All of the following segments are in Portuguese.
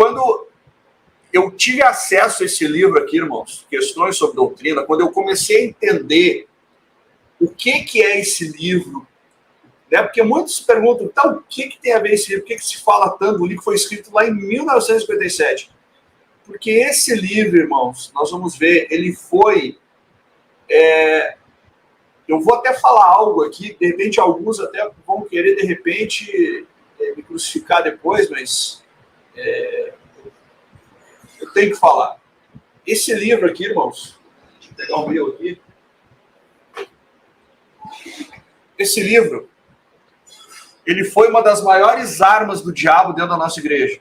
quando eu tive acesso a esse livro aqui, irmãos, Questões sobre Doutrina, quando eu comecei a entender o que é esse livro, né? Porque muitos se perguntam, então, o que tem a ver esse livro? Por que se fala tanto? O livro foi escrito lá em 1957. Porque esse livro, irmãos, nós vamos ver, ele foi... eu vou até falar algo aqui, de repente alguns até vão querer, de repente, me crucificar depois, mas eu tenho que falar. Esse livro aqui, irmãos, deixa eu pegar o meu aqui. Esse livro, ele foi uma das maiores armas do diabo dentro da nossa igreja.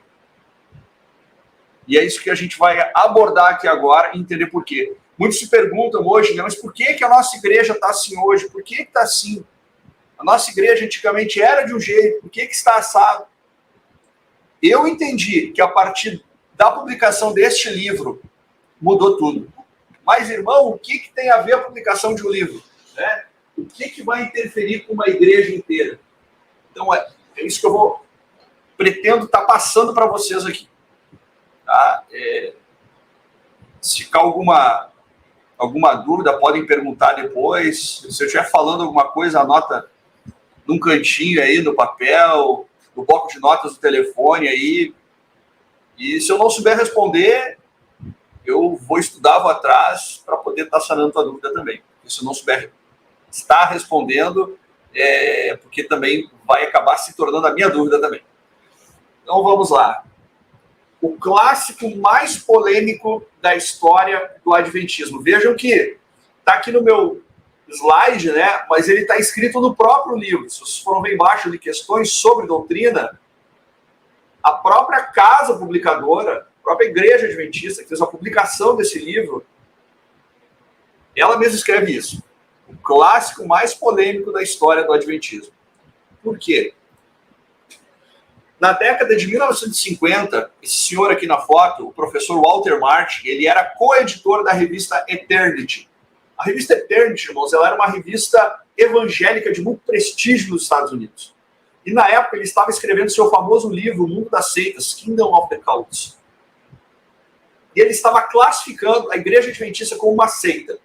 E é isso que a gente vai abordar aqui agora e entender por quê. Muitos se perguntam hoje, né, mas por que a nossa igreja está assim hoje? Por que está assim? A nossa igreja antigamente era de um jeito, por que está assado? Eu entendi que a partir da publicação deste livro, mudou tudo. Mas, irmão, o que tem a ver a publicação de um livro? Né? O que vai interferir com uma igreja inteira? Então, é isso que eu pretendo estar passando para vocês aqui. Tá? Se ficar alguma dúvida, podem perguntar depois. Se eu estiver falando alguma coisa, anota num cantinho aí, no papel, no bloco de notas do telefone aí. E se eu não souber responder, eu vou estudar, vou atrás, para poder estar sanando a dúvida também. E se eu não souber estar respondendo, porque também vai acabar se tornando a minha dúvida também. Então vamos lá. O clássico mais polêmico da história do Adventismo. Vejam que está aqui no meu slide, né? Mas ele está escrito no próprio livro. Se vocês foram ver embaixo de Questões sobre Doutrina, a própria casa publicadora, a própria igreja adventista, que fez a publicação desse livro, ela mesma escreve isso. O clássico mais polêmico da história do Adventismo. Por quê? Na década de 1950, esse senhor aqui na foto, o professor Walter Martin, ele era coeditor da revista Eternity. A revista Eternity, irmãos, ela era uma revista evangélica de muito prestígio nos Estados Unidos. E na época ele estava escrevendo seu famoso livro, O Mundo das Seitas, Kingdom of the Cults. E ele estava classificando a igreja adventista como uma seita.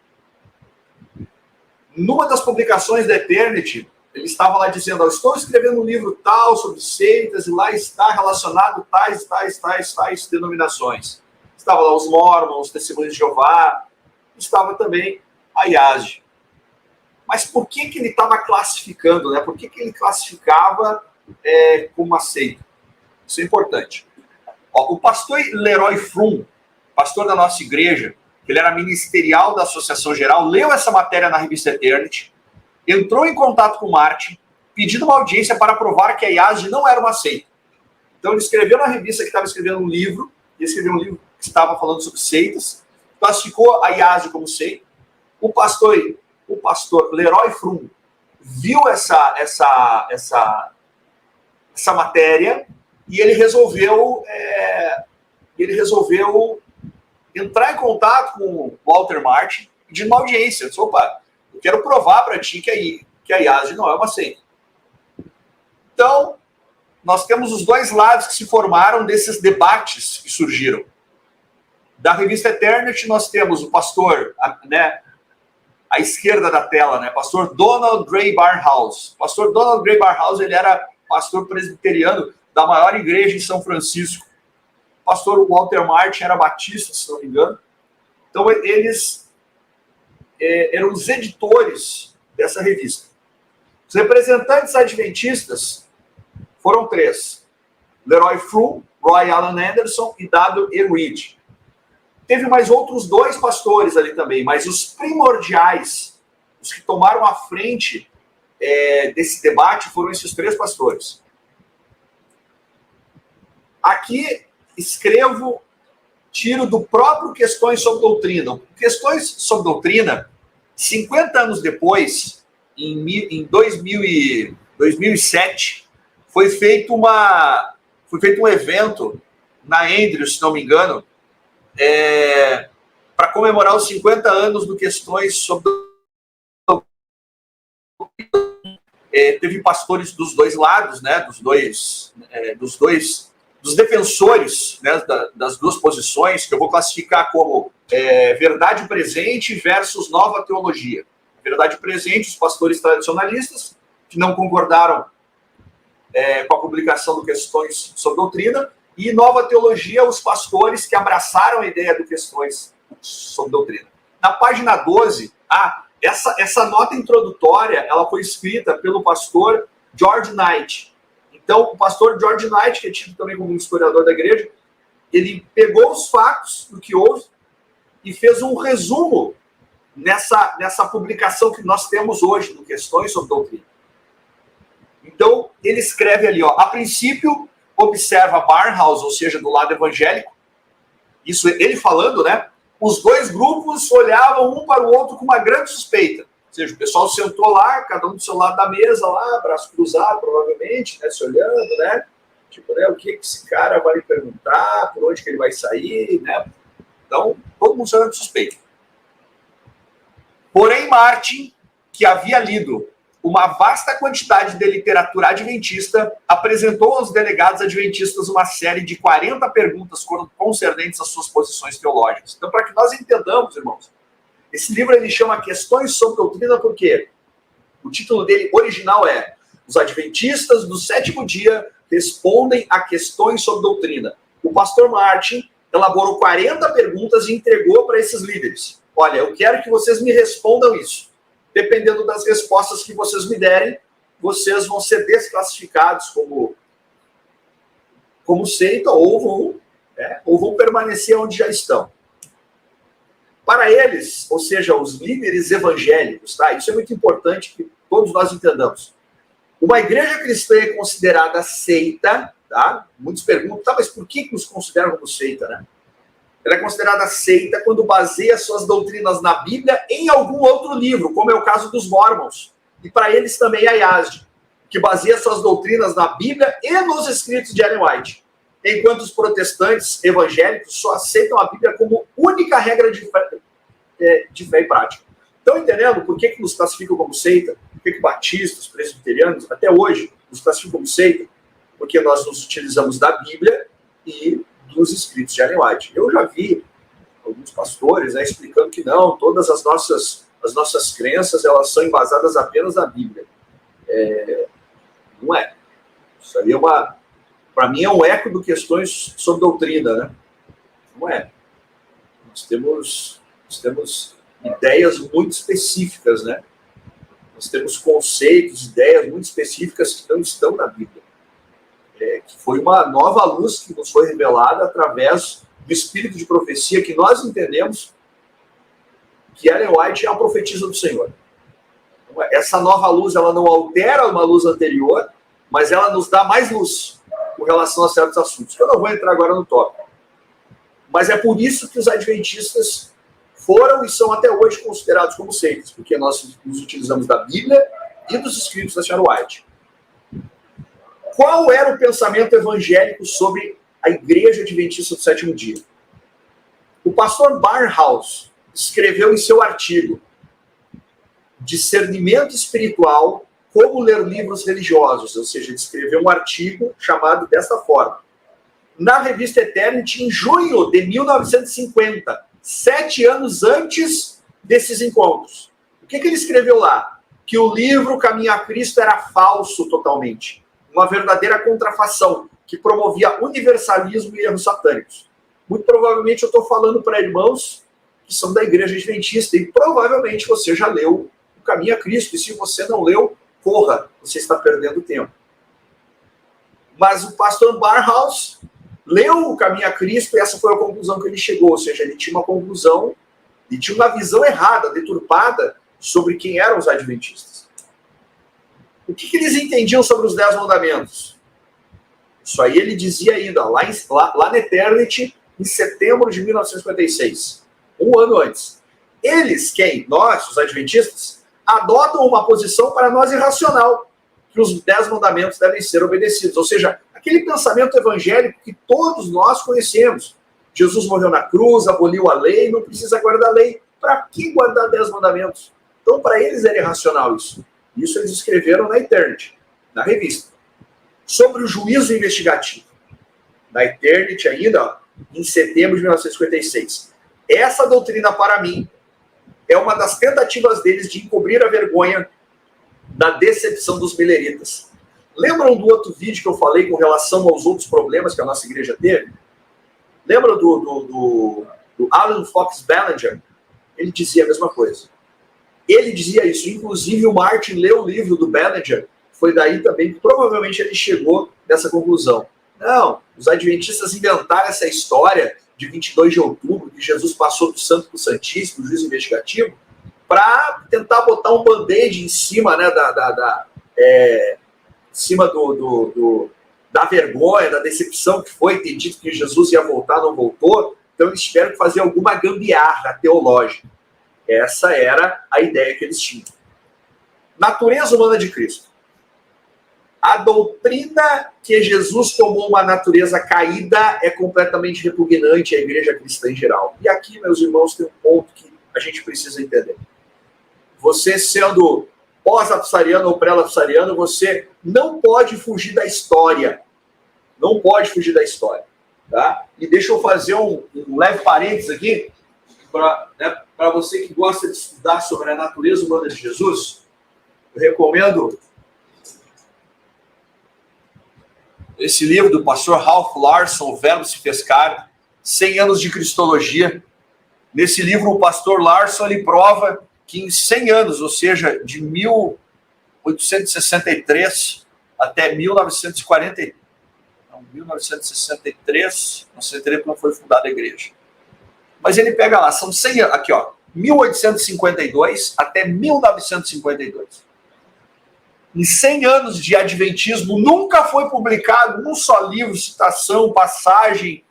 Numa das publicações da Eternity, ele estava lá dizendo, estou escrevendo um livro tal sobre seitas, e lá está relacionado tais denominações. Estava lá os Mormons, os Testemunhos de Jeová, estava também a IASG. Mas por que ele estava classificando, né? Por que ele classificava como uma seita? Isso é importante. O pastor Leroy Frum, pastor da nossa igreja, ele era ministerial da Associação Geral, leu essa matéria na revista Eternity, entrou em contato com o Martin, pedindo uma audiência para provar que a IASG não era uma seita. Então ele escreveu na revista que estava escrevendo um livro, e escreveu um livro que estava falando sobre seitas, classificou a IASG como seita. O pastor Leroy Frum viu essa matéria e ele resolveu entrar em contato com o Walter Martin e pedir uma audiência. Disse, opa, eu quero provar para ti que a IASG não é uma seita. Então, nós temos os dois lados que se formaram desses debates que surgiram. Da revista Eternity, nós temos o pastor, né, à esquerda da tela, né, pastor Donald Grey Barnhouse. Pastor Donald Grey Barnhouse, ele era pastor presbiteriano da maior igreja em São Francisco. O pastor Walter Martin era batista, se não me engano. Então, eles eram os editores dessa revista. Os representantes adventistas foram 3. Leroy Frum, Roy Alan Anderson e W.E. Reed. Teve mais outros 2 pastores ali também, mas os primordiais, os que tomaram a frente desse debate, foram esses 3 pastores. Aqui tiro do próprio Questões sobre Doutrina. Questões sobre Doutrina, 50 anos depois, em 2007, foi feito um evento na Andrews, se não me engano, para comemorar os 50 anos do Questões sobre Doutrina. Teve pastores dos dois lados, né, dos dois dos defensores, né, das duas posições, que eu vou classificar como verdade presente versus nova teologia. Verdade presente, os pastores tradicionalistas, que não concordaram com a publicação de Questões sobre Doutrina, e nova teologia, os pastores que abraçaram a ideia de Questões sobre Doutrina. Na página 12, essa nota introdutória, ela foi escrita pelo pastor George Knight. Então, o pastor George Knight, que é tido também como um historiador da igreja, ele pegou os fatos do que houve e fez um resumo nessa publicação que nós temos hoje, no Questões sobre Doutrina. Então, ele escreve ali, a princípio, observa Barnhouse, ou seja, do lado evangélico, isso ele falando, né? Os dois grupos olhavam um para o outro com uma grande suspeita. Ou seja, o pessoal sentou lá, cada um do seu lado da mesa, lá, braço cruzado, provavelmente, né, se olhando, né? Tipo, né, o que esse cara vai me perguntar, por onde que ele vai sair, né? Então, todo mundo se olhando suspeito. Porém, Martin, que havia lido uma vasta quantidade de literatura adventista, apresentou aos delegados adventistas uma série de 40 perguntas concernentes às suas posições teológicas. Então, para que nós entendamos, irmãos, esse livro ele chama Questões sobre Doutrina, porque o título dele original é Os Adventistas do Sétimo Dia respondem a questões sobre doutrina. O pastor Martin elaborou 40 perguntas e entregou para esses líderes. Olha, eu quero que vocês me respondam isso. Dependendo das respostas que vocês me derem, vocês vão ser desclassificados como seita ou vão permanecer onde já estão. Para eles, ou seja, os líderes evangélicos, tá? Isso é muito importante que todos nós entendamos. Uma igreja cristã é considerada seita, tá? Muitos perguntam, tá, mas por que nos consideram como seita, né? Ela é considerada seita quando baseia suas doutrinas na Bíblia em algum outro livro, como é o caso dos Mormons. E para eles também a IASD, que baseia suas doutrinas na Bíblia e nos escritos de Ellen White. Enquanto os protestantes evangélicos só aceitam a Bíblia como única regra de fé e prática. Estão entendendo por que nos classificam como seita? Por que batistas, presbiterianos, até hoje, nos classificam como seita? Porque nós nos utilizamos da Bíblia e dos escritos de Ellen White. Eu já vi alguns pastores explicando que não, todas as nossas crenças elas são embasadas apenas na Bíblia. Não é. Isso aí para mim é um eco de Questões sobre Doutrina, né? Não é. Nós temos ideias muito específicas, né? Nós temos conceitos, ideias muito específicas que não estão na Bíblia. Que foi uma nova luz que nos foi revelada através do espírito de profecia que nós entendemos que Ellen White é a profetisa do Senhor. Essa nova luz, ela não altera uma luz anterior, mas ela nos dá mais luz com relação a certos assuntos. Eu não vou entrar agora no tópico. Mas é por isso que os adventistas foram e são até hoje considerados como seitas, porque nós nos utilizamos da Bíblia e dos escritos da senhora White. Qual era o pensamento evangélico sobre a Igreja Adventista do Sétimo Dia? O pastor Barnhouse escreveu em seu artigo Discernimento Espiritual, como ler livros religiosos, ou seja, ele escreveu um artigo chamado desta forma. Na revista Eternity, em junho de 1950, 7 anos antes desses encontros. O que ele escreveu lá? Que o livro Caminho a Cristo era falso totalmente. Uma verdadeira contrafação, que promovia universalismo e erros satânicos. Muito provavelmente eu estou falando para irmãos que são da Igreja Adventista, e provavelmente você já leu o Caminho a Cristo, e se você não leu, corra, você está perdendo tempo. Mas o pastor Barnhouse leu o Caminho a Cristo, e essa foi a conclusão que ele chegou, ou seja, ele tinha uma conclusão, e tinha uma visão errada, deturpada, sobre quem eram os adventistas. O que eles entendiam sobre os 10 mandamentos? Isso aí ele dizia ainda, lá na Eternity, em setembro de 1956, um ano antes. Eles, nós, os adventistas, adotam uma posição para nós irracional, que os 10 mandamentos devem ser obedecidos. Ou seja, aquele pensamento evangélico que todos nós conhecemos. Jesus morreu na cruz, aboliu a lei, não precisa guardar a lei. Para que guardar 10 mandamentos? Então, para eles era irracional isso. Isso eles escreveram na Eternity, na revista. Sobre o juízo investigativo. na Eternity ainda, ó, em setembro de 1956. Essa doutrina, para mim, é uma das tentativas deles de encobrir a vergonha da decepção dos mileritas. Lembram do outro vídeo que eu falei com relação aos outros problemas que a nossa igreja teve? Lembram do Alan Fox Ballinger? Ele dizia a mesma coisa. Ele dizia isso. Inclusive, o Martin leu o livro do Ballinger. Foi daí também que provavelmente ele chegou nessa conclusão. Não, os adventistas inventaram essa história de 22 de outubro, que Jesus passou do santo para o santíssimo, do juízo investigativo, para tentar botar um band-aid em cima, né, em cima da vergonha, da decepção que foi ter dito que Jesus ia voltar, não voltou. Então eles tiveram que fazer alguma gambiarra teológica. Essa era a ideia que eles tinham. Natureza humana de Cristo. A doutrina que Jesus tomou uma natureza caída é completamente repugnante à igreja cristã em geral. E aqui, meus irmãos, tem um ponto que a gente precisa entender. Você sendo pós-lapsariano ou pré-lapsariano, você não pode fugir da história. Não pode fugir da história. Tá? E deixa eu fazer um leve parênteses aqui, para você que gosta de estudar sobre a natureza humana de Jesus. Eu recomendo esse livro do pastor Ralph Larson, O Verbo se fez carne, 100 anos de Cristologia. Nesse livro, o pastor Larson ele prova que em 100 anos, ou seja, de 1863 até 1963, não sei quando foi fundada a igreja. Mas ele pega lá, são 100 anos, aqui ó, 1852 até 1952. Em 100 anos de adventismo, nunca foi publicado um só livro, citação, passagem,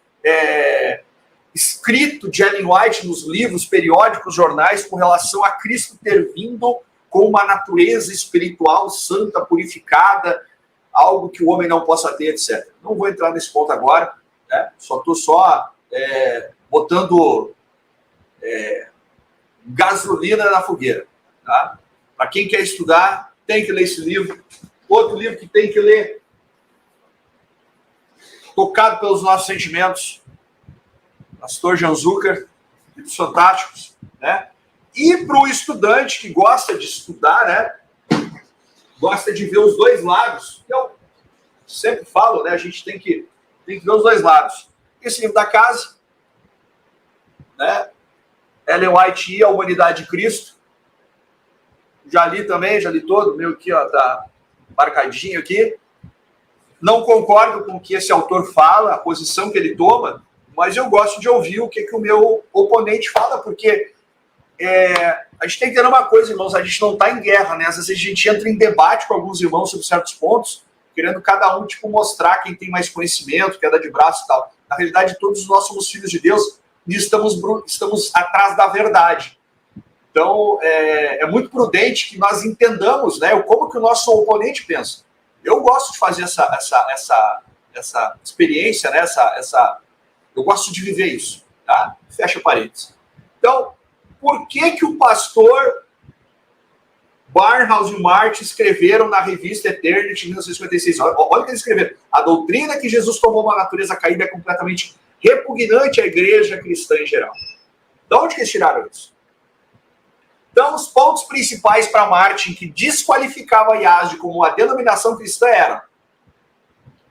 escrito de Ellen White nos livros, periódicos, jornais, com relação a Cristo ter vindo com uma natureza espiritual santa, purificada, algo que o homem não possa ter, etc. Não vou entrar nesse ponto agora, né? Só estou botando gasolina na fogueira. Tá? Para quem quer estudar, tem que ler esse livro. Outro livro que tem que ler, Tocado pelos Nossos Sentimentos, pastor Jan Zucker, livros fantásticos, né? E para o estudante que gosta de estudar, né? Gosta de ver os dois lados. Eu sempre falo, né? A gente tem que ver os dois lados. Esse livro da casa, né? Ellen White e a Humanidade de Cristo. Já li também, já li todo, meu aqui, ó, tá marcadinho aqui. Não concordo com o que esse autor fala, a posição que ele toma, mas eu gosto de ouvir o que o meu oponente fala, porque a gente tem que entender uma coisa, irmãos, a gente não está em guerra, né? Às vezes a gente entra em debate com alguns irmãos sobre certos pontos, querendo cada um, mostrar quem tem mais conhecimento, queda de braço e tal. Na realidade, todos nós somos filhos de Deus e estamos atrás da verdade. Então, é muito prudente que nós entendamos, né, como que o nosso oponente pensa. Eu gosto de fazer essa experiência, né, eu gosto de viver isso. Tá? Fecha parênteses. Então, por que o pastor Barnhouse e Martin escreveram na revista Eternity de 1956? Olha o que eles escreveram. A doutrina que Jesus tomou uma natureza caída é completamente repugnante à igreja cristã em geral. De onde que eles tiraram isso? Então, os pontos principais para Martin que desqualificava a IASD como uma denominação cristã eram.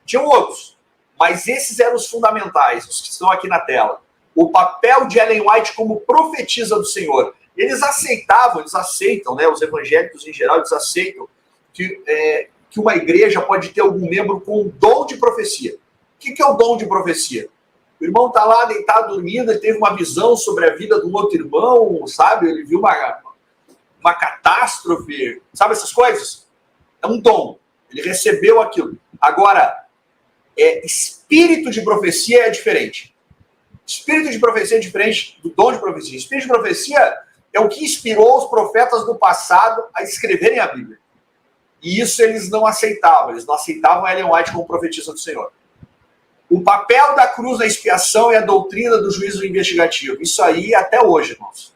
Tinham outros, mas esses eram os fundamentais, os que estão aqui na tela. O papel de Ellen White como profetisa do Senhor. Eles aceitam, né, os evangélicos em geral, eles aceitam que uma igreja pode ter algum membro com dom de profecia. O que é o dom de profecia? O irmão está lá deitado dormindo, ele teve uma visão sobre a vida de um outro irmão, sabe? Ele viu uma catástrofe, sabe essas coisas? É um dom. Ele recebeu aquilo. Agora, espírito de profecia é diferente. Espírito de profecia é diferente do dom de profecia. Espírito de profecia é o que inspirou os profetas do passado a escreverem a Bíblia. E isso eles não aceitavam. Eles não aceitavam Ellen White como profetisa do Senhor. O papel da cruz na expiação é a doutrina do juízo investigativo. Isso aí até hoje, irmãos.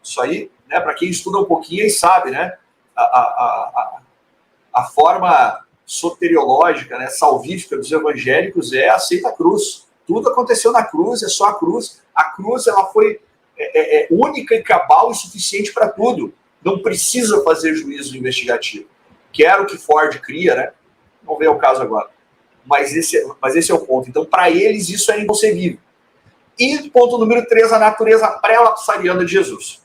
Isso aí, né, para quem estuda um pouquinho aí sabe, né? A forma soteriológica, né, salvífica dos evangélicos aceita a cruz. Tudo aconteceu na cruz, é só a cruz. A cruz ela foi única e cabal e suficiente para tudo. Não precisa fazer juízo investigativo. Que era o que Ford cria, né? Não vem ao caso agora. Mas esse é o ponto. Então, para eles, isso é inconcebível. E ponto número 3, a natureza pré-lapsariana de Jesus.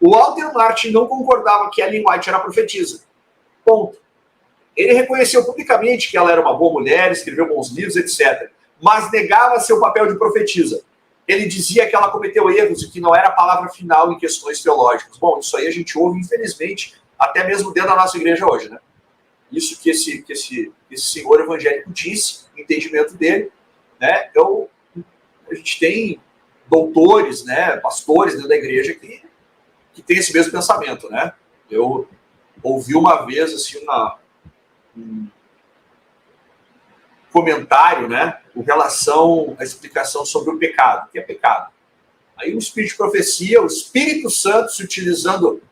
O Walter Martin não concordava que Ellen White era profetisa. Ponto. Ele reconheceu publicamente que ela era uma boa mulher, escreveu bons livros, etc. Mas negava seu papel de profetisa. Ele dizia que ela cometeu erros e que não era a palavra final em questões teológicas. Bom, isso aí a gente ouve, infelizmente, até mesmo dentro da nossa igreja hoje, né? Isso que esse senhor evangélico disse, o entendimento dele, né? A gente tem doutores, né, pastores dentro da igreja que tem esse mesmo pensamento, né? Eu ouvi uma vez assim um comentário, né, com relação à explicação sobre o pecado. O que é pecado? Aí o espírito de profecia, o Espírito Santo, se utilizando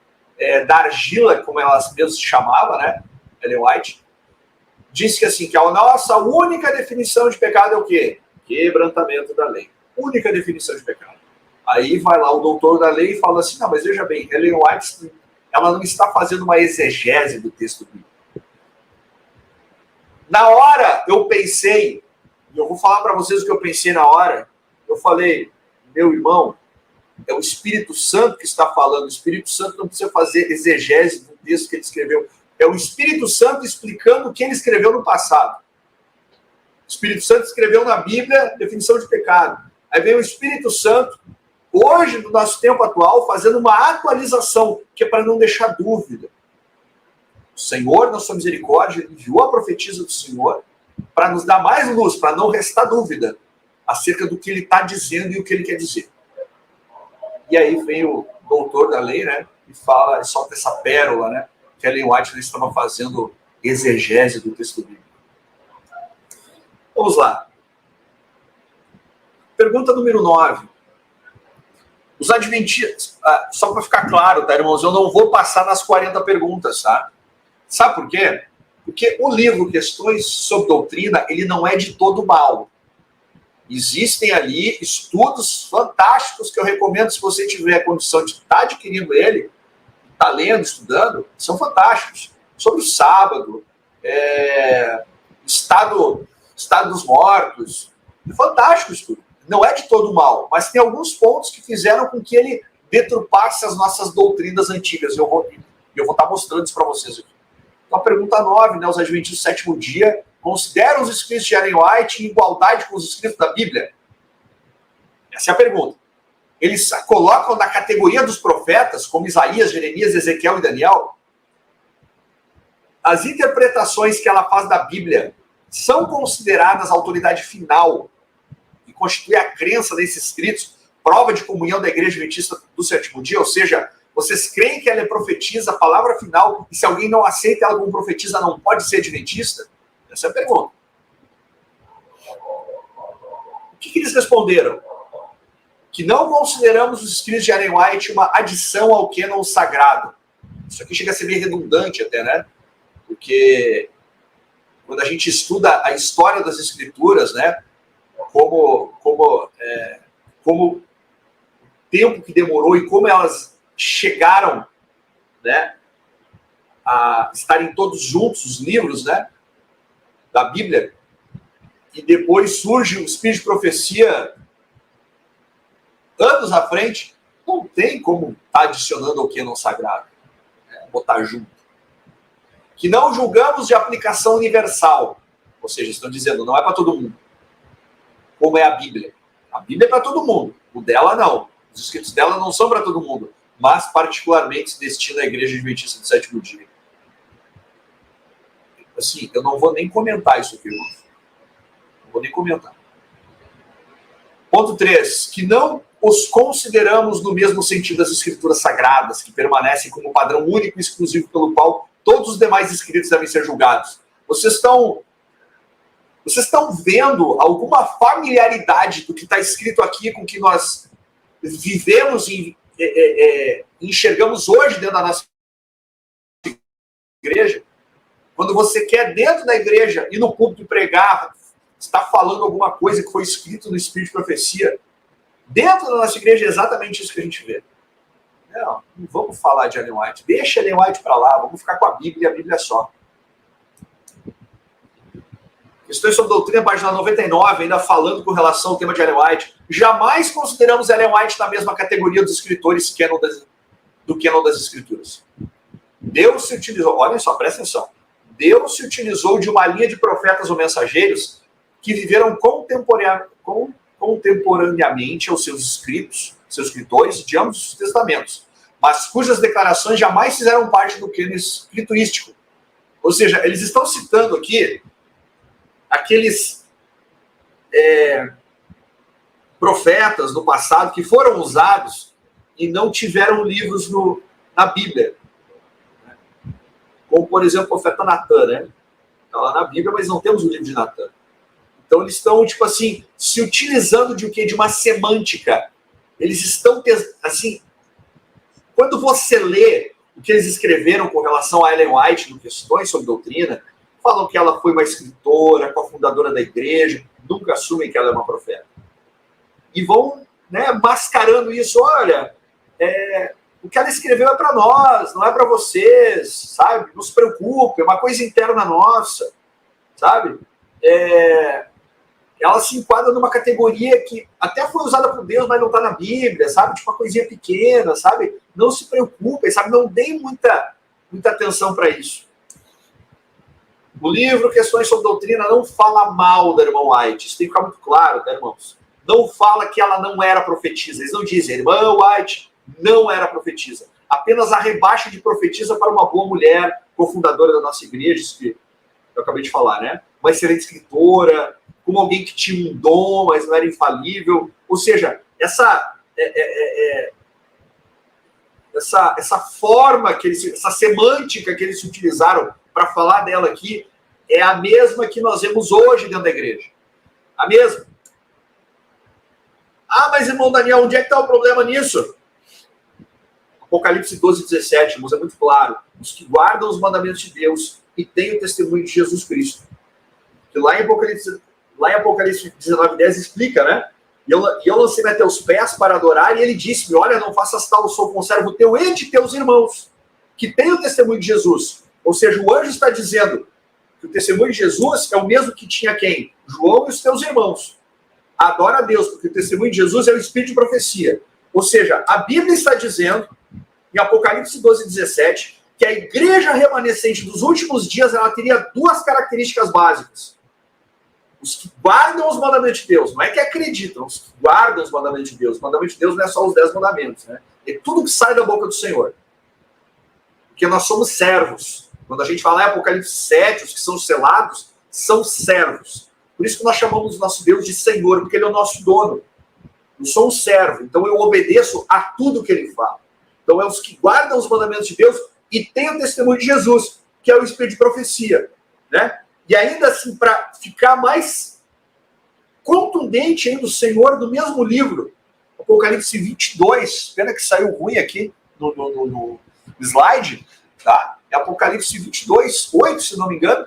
da argila, como ela mesma se chamava, né, Ellen White, disse que assim, que a nossa única definição de pecado é o quê? Quebrantamento da lei. Única definição de pecado. Aí vai lá o doutor da lei e fala assim, não, mas veja bem, Ellen White, ela não está fazendo uma exegese do texto bíblico. Na hora, eu pensei, e eu vou falar para vocês o que eu pensei na hora, eu falei, meu irmão, é o Espírito Santo que está falando, o Espírito Santo não precisa fazer exegese do texto que ele escreveu, é o Espírito Santo explicando o que ele escreveu no passado. O Espírito Santo escreveu na Bíblia definição de pecado. Aí vem o Espírito Santo, hoje, no nosso tempo atual, fazendo uma atualização, que é para não deixar dúvida. O Senhor, na sua misericórdia, enviou a profetisa do Senhor para nos dar mais luz, para não restar dúvida acerca do que ele está dizendo e o que ele quer dizer. E aí vem o doutor da lei, né, e fala, solta essa pérola, né, que a Ellen White estava fazendo exegese do texto bíblico. Vamos lá. Pergunta número 9. Os adventistas, só para ficar claro, tá, irmãos, eu não vou passar nas 40 perguntas, tá? Sabe por quê? Porque o livro Questões sobre Doutrina, ele não é de todo mal. Existem ali estudos fantásticos que eu recomendo, se você tiver a condição de estar adquirindo ele, estar lendo, estudando, são fantásticos. Sobre o sábado, estado dos mortos, é fantástico o estudo. Não é de todo mal, mas tem alguns pontos que fizeram com que ele deturpasse as nossas doutrinas antigas. Eu vou estar mostrando isso para vocês aqui. Então, a pergunta 9, né, os adventistas do sétimo dia consideram os escritos de Ellen White em igualdade com os escritos da Bíblia? Essa é a pergunta. Eles a colocam na categoria dos profetas, como Isaías, Jeremias, Ezequiel e Daniel? As interpretações que ela faz da Bíblia são consideradas autoridade final e constitui a crença desses escritos, prova de comunhão da Igreja Adventista do sétimo dia? Ou seja, vocês creem que ela é profetisa, a palavra final, e se alguém não aceita ela como profetisa, não pode ser adventista? Essa é a pergunta. O que eles responderam? Que não consideramos os escritos de Ellen White uma adição ao cânon sagrado. Isso aqui chega a ser meio redundante até, né? Porque quando a gente estuda a história das escrituras, né? Como o tempo que demorou e como elas chegaram, né, a estarem todos juntos, os livros, né, da Bíblia, e depois surge o Espírito de Profecia anos à frente, não tem como estar adicionando ao cânon sagrado, né, botar junto. Que não julgamos de aplicação universal, ou seja, estão dizendo, não é para todo mundo, como é a Bíblia. A Bíblia é para todo mundo, o dela não. Os escritos dela não são para todo mundo, mas particularmente se destina à Igreja Adventista do sétimo dia. Assim, eu não vou nem comentar isso aqui, irmão. Não vou nem comentar. Ponto 3. Que não os consideramos no mesmo sentido das escrituras sagradas, que permanecem como padrão único e exclusivo pelo qual todos os demais escritos devem ser julgados. Vocês estão vendo alguma familiaridade do que está escrito aqui com o que nós vivemos e enxergamos hoje dentro da nossa igreja? Quando você quer, dentro da igreja, ir no púlpito pregar, está falando alguma coisa que foi escrito no Espírito de Profecia, dentro da nossa igreja é exatamente isso que a gente vê. Não vamos falar de Ellen White. Deixa Ellen White para lá, vamos ficar com a Bíblia e a Bíblia só. Questões sobre doutrina, página 99, ainda falando com relação ao tema de Ellen White. Jamais consideramos Ellen White na mesma categoria dos escritores do cânon das Escrituras. Deus se utilizou, olha só, presta atenção. Deus se utilizou de uma linha de profetas ou mensageiros que viveram contemporaneamente aos seus escritores de ambos os testamentos, mas cujas declarações jamais fizeram parte do cânon escriturístico. Ou seja, eles estão citando aqui aqueles profetas do passado que foram usados e não tiveram livros na Bíblia. Como, por exemplo, o profeta Natan, né? Está lá na Bíblia, mas não temos o livro de Natan. Então, eles estão, tipo assim, se utilizando de o quê? De uma semântica. Eles estão, assim, quando você lê o que eles escreveram com relação a Ellen White no Questões sobre Doutrina, falam que ela foi uma escritora, cofundadora da igreja, nunca assumem que ela é uma profeta. E vão, né, mascarando isso. Olha, o que ela escreveu é para nós, não é para vocês, sabe? Não se preocupe, é uma coisa interna nossa, sabe? Ela se enquadra numa categoria que até foi usada por Deus, mas não está na Bíblia, sabe? Tipo uma coisinha pequena, sabe? Não se preocupem, sabe? Não deem muita atenção para isso. O livro Questões sobre Doutrina não fala mal da irmã White. Isso tem que ficar muito claro, tá, irmãos? Não fala que ela não era profetisa. Eles não dizem, irmã White não era profetisa. Apenas a rebaixa de profetisa para uma boa mulher, cofundadora da nossa igreja, isso que eu acabei de falar, né? Uma excelente escritora, como alguém que tinha um dom, mas não era infalível. Ou seja, essa forma, essa semântica que eles utilizaram para falar dela aqui é a mesma que nós vemos hoje dentro da igreja. A mesma. Ah, mas irmão Daniel, onde é que está o problema nisso? Apocalipse 12, 17, irmãos, é muito claro. Os que guardam os mandamentos de Deus e têm o testemunho de Jesus Cristo. Que lá em Apocalipse 19, 10 explica, né? E eu lancei-me a teus pés para adorar, e ele disse-me, olha, não faças tal, sou conservo teu e de teus irmãos, que têm o testemunho de Jesus. Ou seja, o anjo está dizendo que o testemunho de Jesus é o mesmo que tinha quem? João e os teus irmãos. Adora a Deus, porque o testemunho de Jesus é o espírito de profecia. Ou seja, a Bíblia está dizendo, em Apocalipse 12, 17, que a igreja remanescente dos últimos dias ela teria duas características básicas. Os que guardam os mandamentos de Deus, não é que acreditam, os que guardam os mandamentos de Deus. Os mandamentos de Deus não é só os 10 mandamentos, né? É tudo que sai da boca do Senhor. Porque nós somos servos. Quando a gente fala em Apocalipse 7, os que são selados são servos. Por isso que nós chamamos o nosso Deus de Senhor, porque Ele é o nosso dono. Eu sou um servo, então eu obedeço a tudo que Ele fala. Então é os que guardam os mandamentos de Deus e têm o testemunho de Jesus, que é o espírito de profecia, né? E ainda assim, para ficar mais contundente ainda, o Senhor, no mesmo livro, Apocalipse 22, pena que saiu ruim aqui no slide, tá? É Apocalipse 22, 8, se não me engano.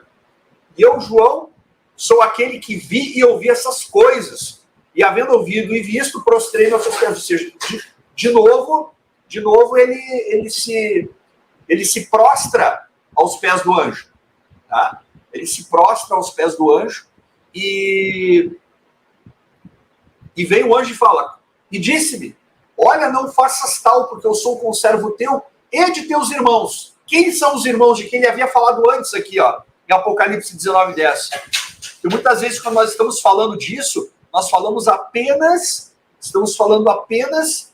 E eu, João, sou aquele que vi e ouvi essas coisas. E havendo ouvido e visto, prostrei-me aos seus pés. Ou seja, de novo ele se prostra aos pés do anjo, tá? Ele se prostra aos pés do anjo e vem o anjo e fala, e disse-me, olha, não faças tal, porque eu sou conservo teu e de teus irmãos. Quem são os irmãos de quem ele havia falado antes aqui, ó, em Apocalipse 19, 10? E muitas vezes, quando nós estamos falando disso, nós estamos falando apenas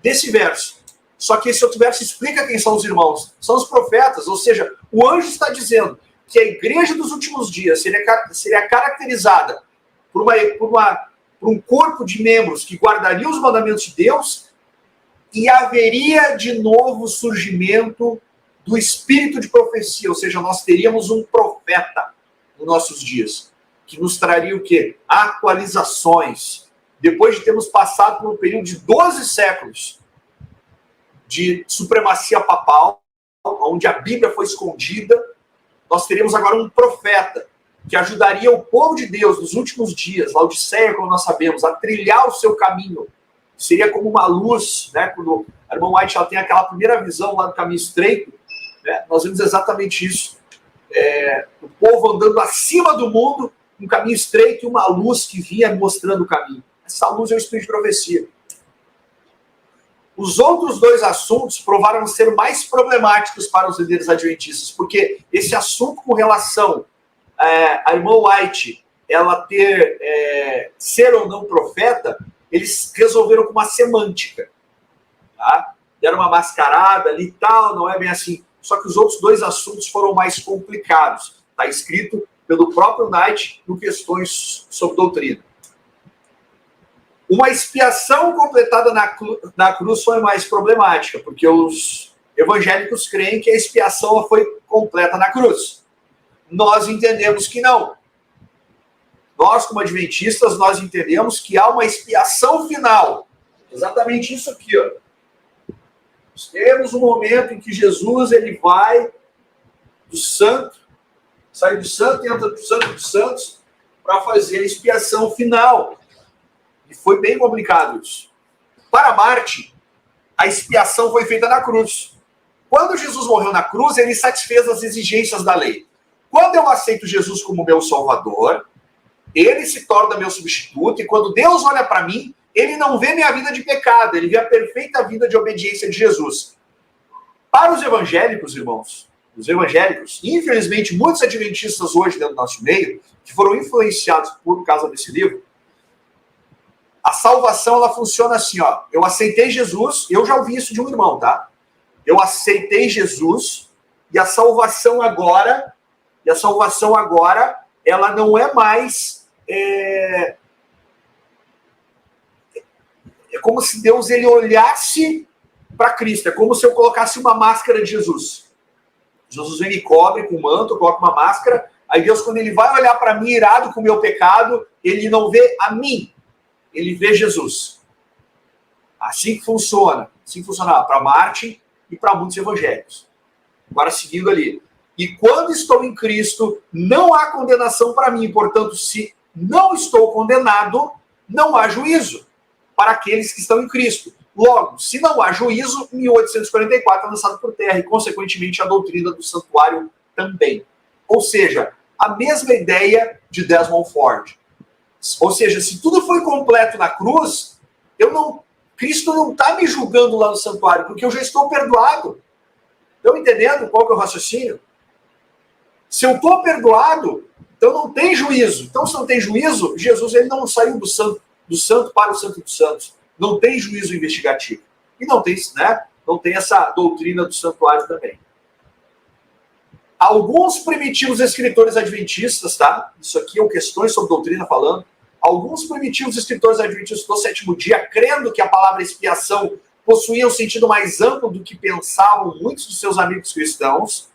desse verso. Só que esse outro verso explica quem são os irmãos. São os profetas, ou seja, o anjo está dizendo que a igreja dos últimos dias seria caracterizada por um corpo de membros que guardaria os mandamentos de Deus e haveria de novo surgimento do espírito de profecia, ou seja, nós teríamos um profeta nos nossos dias, que nos traria o quê? Atualizações. Depois de termos passado por um período de 12 séculos de supremacia papal, onde a Bíblia foi escondida, nós teremos agora um profeta que ajudaria o povo de Deus nos últimos dias, Laodiceia, como nós sabemos, a trilhar o seu caminho. Seria como uma luz, né? Quando a irmã White ela tem aquela primeira visão lá do caminho estreito, né? Nós vemos exatamente isso. O povo andando acima do mundo, um caminho estreito e uma luz que vinha mostrando o caminho. Essa luz é o espírito de profecia. Os outros dois assuntos provaram ser mais problemáticos para os líderes adventistas, porque esse assunto com relação a irmã White, ela ser ou não profeta, eles resolveram com uma semântica. Tá? Deram uma mascarada ali e tal, não é bem assim. Só que os outros dois assuntos foram mais complicados. Está escrito pelo próprio Knight no Questões sobre Doutrina. Uma expiação completada na cruz foi mais problemática, porque os evangélicos creem que a expiação foi completa na cruz. Nós entendemos que não. Nós, como adventistas, nós entendemos que há uma expiação final. Exatamente isso aqui, ó. Nós temos um momento em que Jesus ele vai do santo, sai do santo e entra do santo dos santos para fazer a expiação final. E foi bem complicado isso. Para Marte, a expiação foi feita na cruz. Quando Jesus morreu na cruz, ele satisfez as exigências da lei. Quando eu aceito Jesus como meu Salvador, ele se torna meu substituto, e quando Deus olha para mim, ele não vê minha vida de pecado, ele vê a perfeita vida de obediência de Jesus. Para os evangélicos, irmãos, os evangélicos, infelizmente, muitos adventistas hoje dentro do nosso meio, que foram influenciados por causa desse livro, a salvação, ela funciona assim, ó. Eu aceitei Jesus, eu já ouvi isso de um irmão, tá? Eu aceitei Jesus, e a salvação agora, ela não é mais... É como se Deus ele olhasse para Cristo. É como se eu colocasse uma máscara de Jesus. Jesus vem me cobre com um manto, coloca uma máscara. Aí Deus, quando ele vai olhar para mim irado com o meu pecado, ele não vê a mim, ele vê Jesus. Assim que funciona. Assim que funcionava para Martin e para muitos evangélicos. Agora, seguindo ali. E quando estou em Cristo, não há condenação para mim. Portanto, se não estou condenado, não há juízo para aqueles que estão em Cristo. Logo, se não há juízo, 1844 é lançado por terra e, consequentemente, a doutrina do santuário também. Ou seja, a mesma ideia de Desmond Ford. Ou seja, se tudo foi completo na cruz, Cristo não está me julgando lá no santuário, porque eu já estou perdoado. Estão entendendo qual que é o raciocínio? Se eu estou perdoado, então não tem juízo. Então, se não tem juízo, Jesus ele não saiu do santo para o santo dos santos. Não tem juízo investigativo. E não tem, né? Não tem essa doutrina do santuário também. Alguns primitivos escritores adventistas, tá? Isso aqui é Questões sobre Doutrina falando. Alguns primitivos escritores adventistas do sétimo dia, crendo que a palavra expiação possuía um sentido mais amplo do que pensavam muitos dos seus amigos cristãos,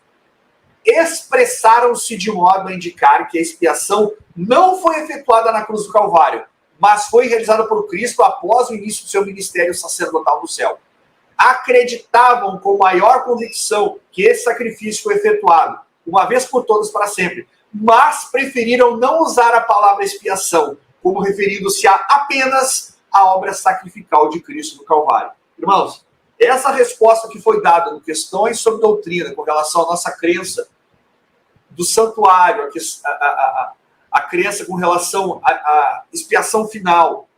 expressaram-se de modo a indicar que a expiação não foi efetuada na cruz do Calvário, mas foi realizada por Cristo após o início do seu ministério sacerdotal no céu. Acreditavam com maior convicção que esse sacrifício foi efetuado, uma vez por todas para sempre, mas preferiram não usar a palavra expiação, como referindo-se apenas à obra sacrificial de Cristo no Calvário. Irmãos, essa resposta que foi dada no Questões sobre Doutrina, com relação à nossa crença do santuário, a crença com relação à expiação final,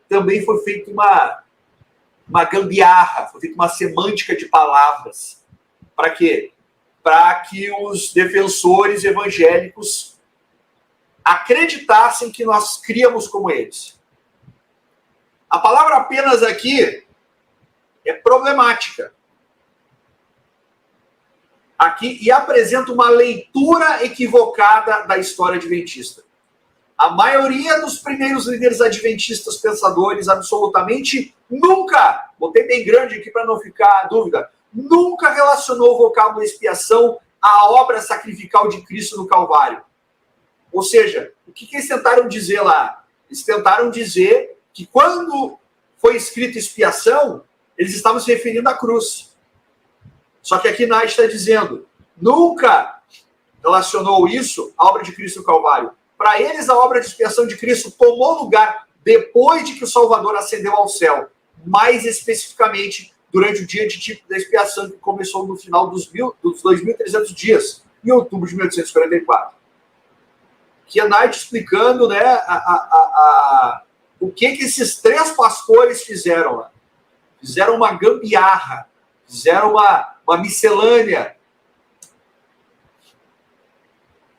também foi feita uma gambiarra, foi feita uma semântica de palavras. Para quê? Para que os defensores evangélicos acreditassem que nós criamos como eles. A palavra apenas aqui é problemática. Aqui, e apresenta uma leitura equivocada da história adventista. A maioria dos primeiros líderes adventistas pensadores absolutamente nunca, botei bem grande aqui para não ficar dúvida, nunca relacionou o vocábulo expiação à obra sacrificial de Cristo no Calvário. Ou seja, o que eles tentaram dizer lá? Eles tentaram dizer que quando foi escrito expiação, eles estavam se referindo à cruz. Só que aqui Knight está dizendo, nunca relacionou isso à obra de Cristo no Calvário. Para eles, a obra de expiação de Cristo tomou lugar depois de que o Salvador ascendeu ao céu. Mais especificamente, durante o dia de tipo da expiação, que começou no final dos 2.300 dias, em outubro de 1844. Kennard explicando, né, o que esses 3 pastores fizeram lá. Fizeram uma gambiarra, fizeram uma miscelânea.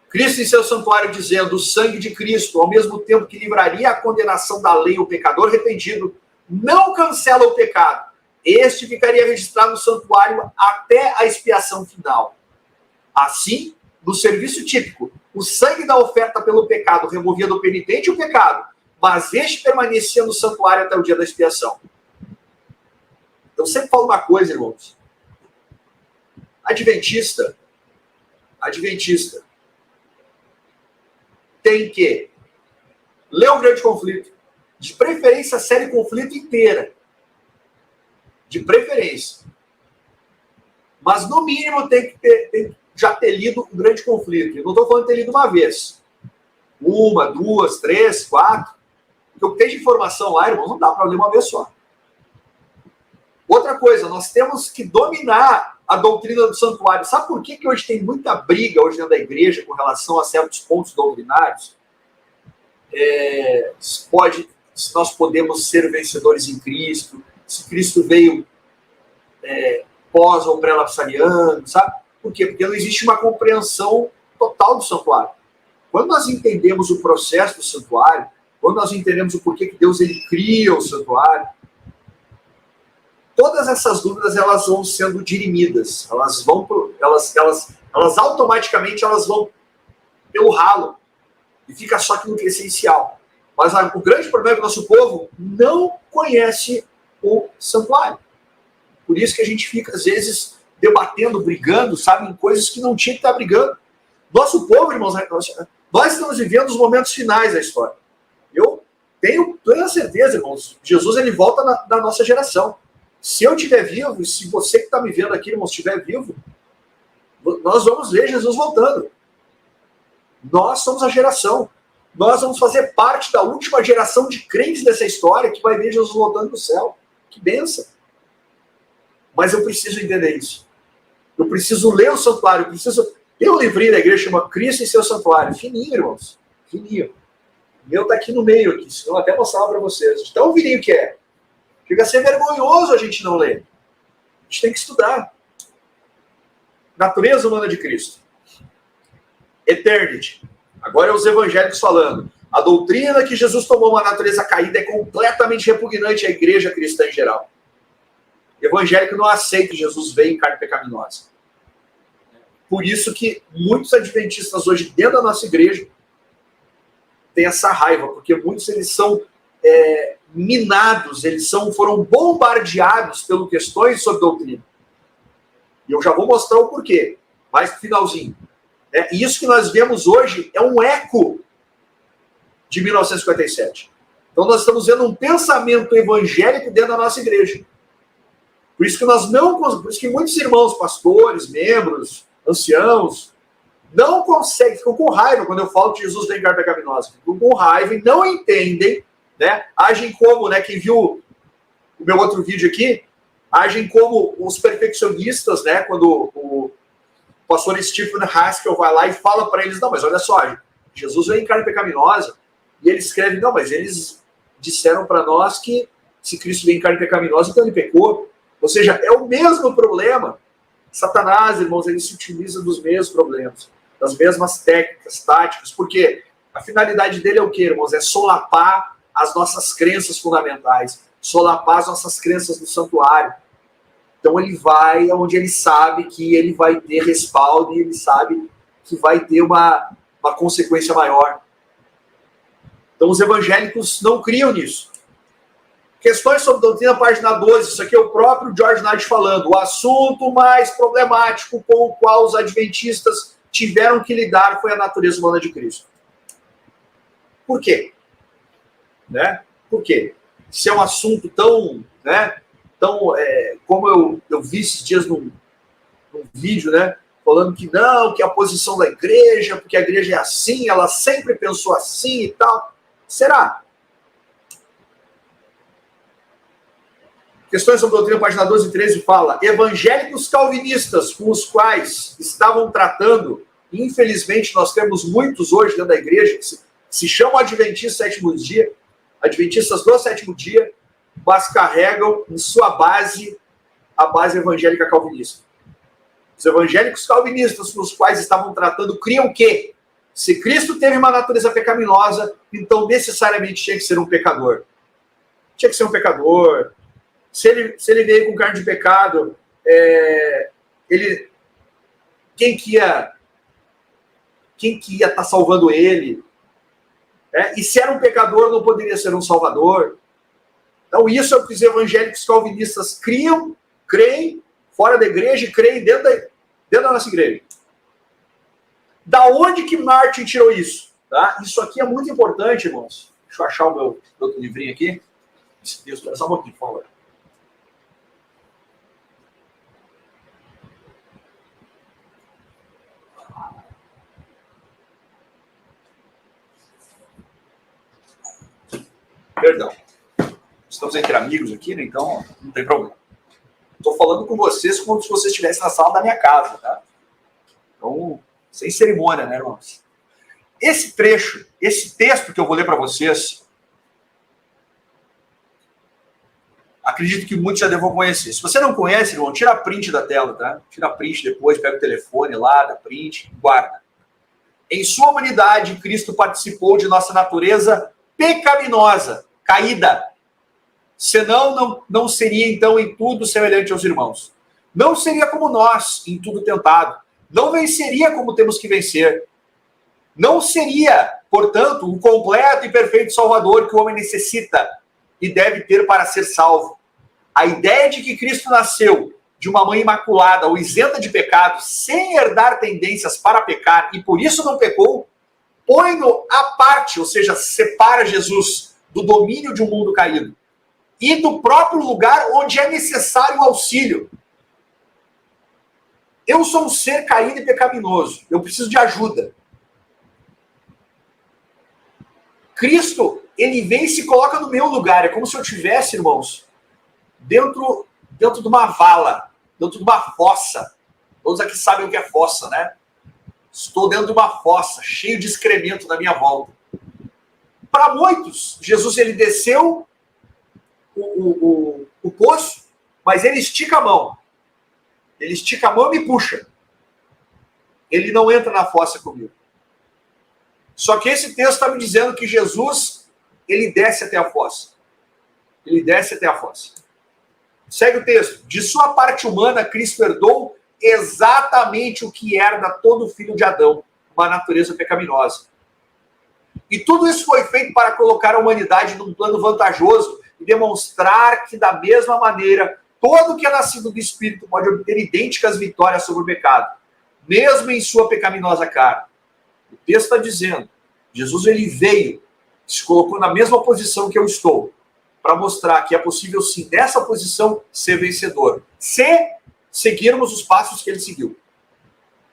Cristo em seu santuário dizendo: o sangue de Cristo, ao mesmo tempo que livraria a condenação da lei o pecador arrependido, não cancela o pecado. Este ficaria registrado no santuário até a expiação final. Assim, no serviço típico, o sangue da oferta pelo pecado removia do penitente o pecado, mas este permanecia no santuário até o dia da expiação. Eu sempre falo uma coisa, irmãos. Adventista, tem que ler o Grande Conflito, de preferência a série Conflito inteira, de preferência. Mas, no mínimo, tem que já ter lido o Grande Conflito. Eu não estou falando de ter lido uma vez. 1, 2, 3, 4. Porque o que tem de informação lá, irmão, não dá para ler uma vez só. Outra coisa, nós temos que dominar a doutrina do santuário. Sabe por que hoje tem muita briga hoje dentro da igreja com relação a certos pontos doutrinários? Se nós podemos ser vencedores em Cristo, se Cristo veio pós ou pré-lapsariano, sabe? Por quê? Porque não existe uma compreensão total do santuário. Quando nós entendemos o processo do santuário, quando nós entendemos o porquê que Deus ele cria o santuário, todas essas dúvidas elas vão sendo dirimidas, elas automaticamente elas vão pelo ralo e fica só aquilo que é essencial. Mas o grande problema é que o nosso povo não conhece o santuário. Por isso que a gente fica às vezes debatendo, brigando, sabe, em coisas que não tinha que estar brigando. Nosso povo, irmãos, nós estamos vivendo os momentos finais da história. Eu tenho plena certeza, irmãos, Jesus ele volta da nossa geração. Se eu estiver vivo, se você que está me vendo aqui, irmão, estiver vivo, nós vamos ver Jesus voltando. Nós somos a geração. Nós vamos fazer parte da última geração de crentes dessa história que vai ver Jesus voltando do céu. Que bênção. Mas eu preciso entender isso. Eu preciso ler o santuário. Tem um livrinho da igreja que chama Cristo e seu santuário. Fininho, irmãos. Fininho. O meu está aqui no meio, aqui, senão eu até mostrava para vocês. Tão fininho que é. Chega a ser vergonhoso a gente não ler. A gente tem que estudar. Natureza humana de Cristo. Eternity. Agora é os evangélicos falando. A doutrina que Jesus tomou uma natureza caída é completamente repugnante à igreja cristã em geral. O evangélico não aceita que Jesus veio em carne pecaminosa. Por isso que muitos adventistas hoje dentro da nossa igreja têm essa raiva, porque muitos eles são minados, foram bombardeados pelas questões sobre doutrina. E eu já vou mostrar o porquê, mais no finalzinho. E isso que nós vemos hoje é um eco de 1957. Então nós estamos vendo um pensamento evangélico dentro da nossa igreja. Por isso que por isso que muitos irmãos, pastores, membros, anciãos, não conseguem, ficam com raiva quando eu falo que Jesus vem em carne pecaminosa. Ficam com raiva e não entendem, né? Agem como, né? Quem viu o meu outro vídeo aqui, agem como os perfeccionistas, né? Quando o pastor Stephen Haskell vai lá e fala para eles, não, mas olha só, Jesus veio em carne pecaminosa, e ele escreve, não, mas eles disseram para nós que se Cristo veio em carne pecaminosa, então ele pecou. Ou seja, é o mesmo problema. Satanás, irmãos, ele se utiliza dos mesmos problemas, das mesmas técnicas, táticas, porque a finalidade dele é o quê, irmãos? É solapar as nossas crenças fundamentais, solapar as nossas crenças do santuário. Então ele vai onde ele sabe que ele vai ter respaldo e ele sabe que vai ter uma consequência maior. Então os evangélicos não criam nisso. Questões sobre doutrina, página 12, isso aqui é o próprio George Knight falando. O assunto mais problemático com o qual os adventistas tiveram que lidar foi a natureza humana de Cristo. Por quê? Né? Por quê? Se é um assunto tão, né, como eu vi esses dias num vídeo, né, falando que não, que a posição da igreja, porque a igreja é assim, ela sempre pensou assim e tal. Será? Questões sobre doutrina, página 12 e 13 fala: evangélicos calvinistas com os quais estavam tratando, infelizmente nós temos muitos hoje dentro da igreja, que se chamam adventistas do sétimo dia, mas carregam em sua base a base evangélica calvinista. Os evangélicos calvinistas com os quais estavam tratando criam que, se Cristo teve uma natureza pecaminosa, então necessariamente tinha que ser um pecador. Tinha que ser um pecador. Se ele veio com carne de pecado, quem que ia estar salvando ele? E se era um pecador, não poderia ser um salvador. Então isso é o que os evangélicos calvinistas creem fora da igreja e creem dentro da nossa igreja. Da onde que Martin tirou isso? Tá? Isso aqui é muito importante, irmãos. Deixa eu achar o meu outro livrinho aqui. Só um pouquinho, por favor. Perdão. Estamos entre amigos aqui, né? Então não tem problema. Estou falando com vocês como se vocês estivessem na sala da minha casa, tá? Então, sem cerimônia, né, irmãos? Esse trecho, esse texto que eu vou ler para vocês, acredito que muitos já devam conhecer. Se você não conhece, irmão, tira print da tela, tá? Tira print depois, pega o telefone lá, dá print, guarda. Em sua humanidade, Cristo participou de nossa natureza pecaminosa, caída. Senão, não seria, então, em tudo semelhante aos irmãos. Não seria como nós, em tudo tentado. Não venceria como temos que vencer. Não seria, portanto, o completo e perfeito Salvador que o homem necessita e deve ter para ser salvo. A ideia de que Cristo nasceu de uma mãe imaculada ou isenta de pecado, sem herdar tendências para pecar e por isso não pecou, põe-no à parte, ou seja, separa Jesus do domínio de um mundo caído e do próprio lugar onde é necessário o auxílio. Eu sou um ser caído e pecaminoso. Eu preciso de ajuda. Cristo, ele vem e se coloca no meu lugar. É como se eu tivesse, irmãos, dentro de uma vala, dentro de uma fossa. Todos aqui sabem o que é fossa, né? Estou dentro de uma fossa, cheio de excremento na minha volta. Para muitos, Jesus, ele desceu o poço, mas ele estica a mão. Ele estica a mão e me puxa. Ele não entra na fossa comigo. Só que esse texto está me dizendo que Jesus, ele desce até a fossa. Ele desce até a fossa. Segue o texto. De sua parte humana, Cristo herdou exatamente o que herda todo filho de Adão, uma natureza pecaminosa. E tudo isso foi feito para colocar a humanidade num plano vantajoso e demonstrar que, da mesma maneira, todo que é nascido do Espírito pode obter idênticas vitórias sobre o pecado, mesmo em sua pecaminosa carne. O texto está dizendo, Jesus ele veio, se colocou na mesma posição que eu estou, para mostrar que é possível sim, nessa posição, ser vencedor, se seguirmos os passos que ele seguiu.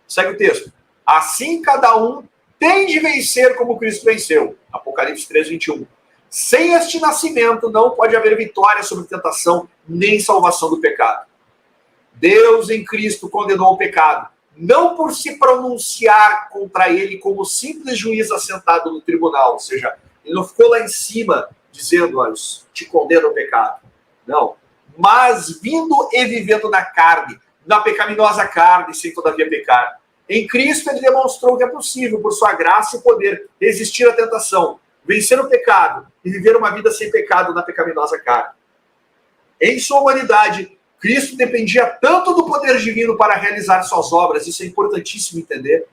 Segue o texto. Assim cada um tem de vencer como Cristo venceu. Apocalipse 3, 21. Sem este nascimento não pode haver vitória sobre tentação, nem salvação do pecado. Deus em Cristo condenou o pecado, não por se pronunciar contra ele como simples juiz assentado no tribunal, ou seja, ele não ficou lá em cima dizendo, olha, te condeno ao pecado. Não. Mas vindo e vivendo na carne, na pecaminosa carne, sem todavia pecar. Em Cristo ele demonstrou que é possível, por sua graça e poder, resistir à tentação, vencer o pecado e viver uma vida sem pecado na pecaminosa carne. Em sua humanidade, Cristo dependia tanto do poder divino para realizar suas obras, isso é importantíssimo entender,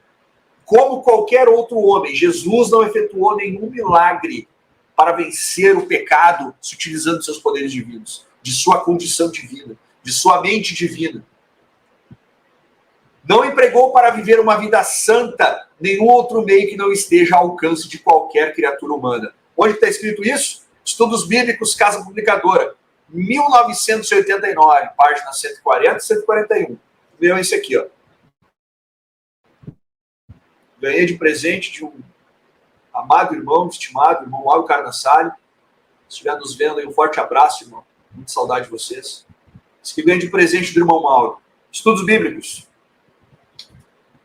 como qualquer outro homem. Jesus não efetuou nenhum milagre para vencer o pecado se utilizando de seus poderes divinos, de sua condição divina, de sua mente divina. Não empregou para viver uma vida santa nenhum outro meio que não esteja ao alcance de qualquer criatura humana. Onde está escrito isso? Estudos Bíblicos, Casa Publicadora, 1989, página 140 e 141. O meu é esse aqui, ó. Ganhei de presente de um amado irmão, estimado irmão Mauro Carnassali. Se estiver nos vendo aí, um forte abraço, irmão. Muita saudade de vocês. Isso que ganhei de presente do irmão Mauro. Estudos bíblicos.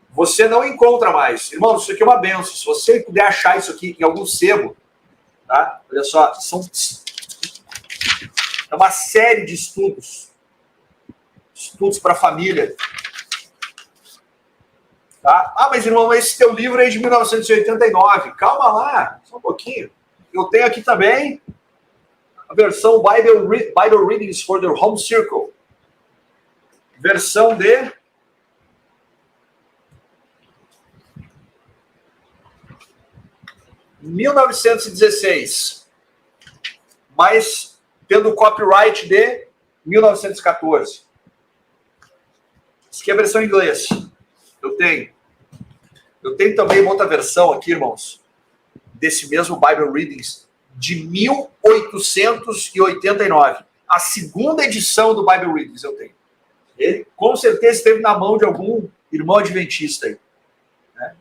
Você não encontra mais. Irmão, isso aqui é uma benção. Se você puder achar isso aqui em algum sebo, tá? Olha só, é uma série de estudos. Estudos para a família. Tá? Ah, mas irmão, esse teu livro é de 1989. Calma lá, só um pouquinho. Eu tenho aqui também a versão Bible Readings for the Home Circle. Versão de 1916. Mas tendo copyright de 1914. Isso aqui é a versão em inglês. Eu tenho também uma outra versão aqui, irmãos, desse mesmo Bible Readings, de 1889. A segunda edição do Bible Readings eu tenho. Ele, com certeza, esteve na mão de algum irmão adventista aí. Né?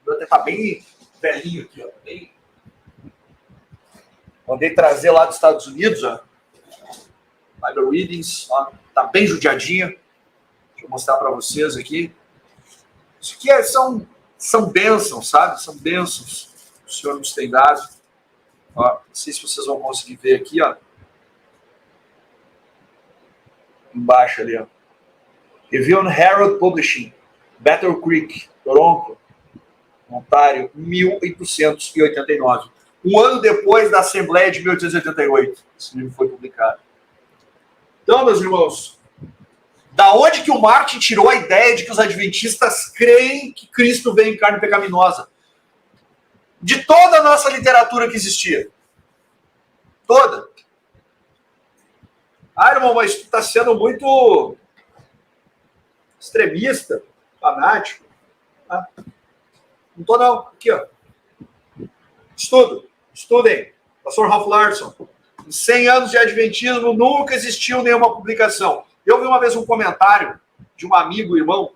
Eu até tá bem velhinho aqui, ó. Bem... Mandei trazer lá dos Estados Unidos, ó. Bible Readings, ó. Tá bem judiadinho. Deixa eu mostrar para vocês aqui. Isso aqui são bênçãos, sabe? São bênçãos que o Senhor nos tem dado. Ó, não sei se vocês vão conseguir ver aqui, ó. Embaixo ali, ó. Review on Herald Publishing, Battle Creek, Toronto, Ontário, 1889. Um ano depois da Assembleia de 1888. Esse livro foi publicado. Então, meus irmãos, da onde que o Martin tirou a ideia de que os adventistas creem que Cristo veio em carne pecaminosa? De toda a nossa literatura que existia. Toda. Ah, irmão, mas tu está sendo muito extremista, fanático. Ah, não tô não. Aqui, ó. Estudem. Pastor Ralph Larson. Em 100 anos de adventismo, nunca existiu nenhuma publicação. Eu vi uma vez um comentário de um amigo, irmão,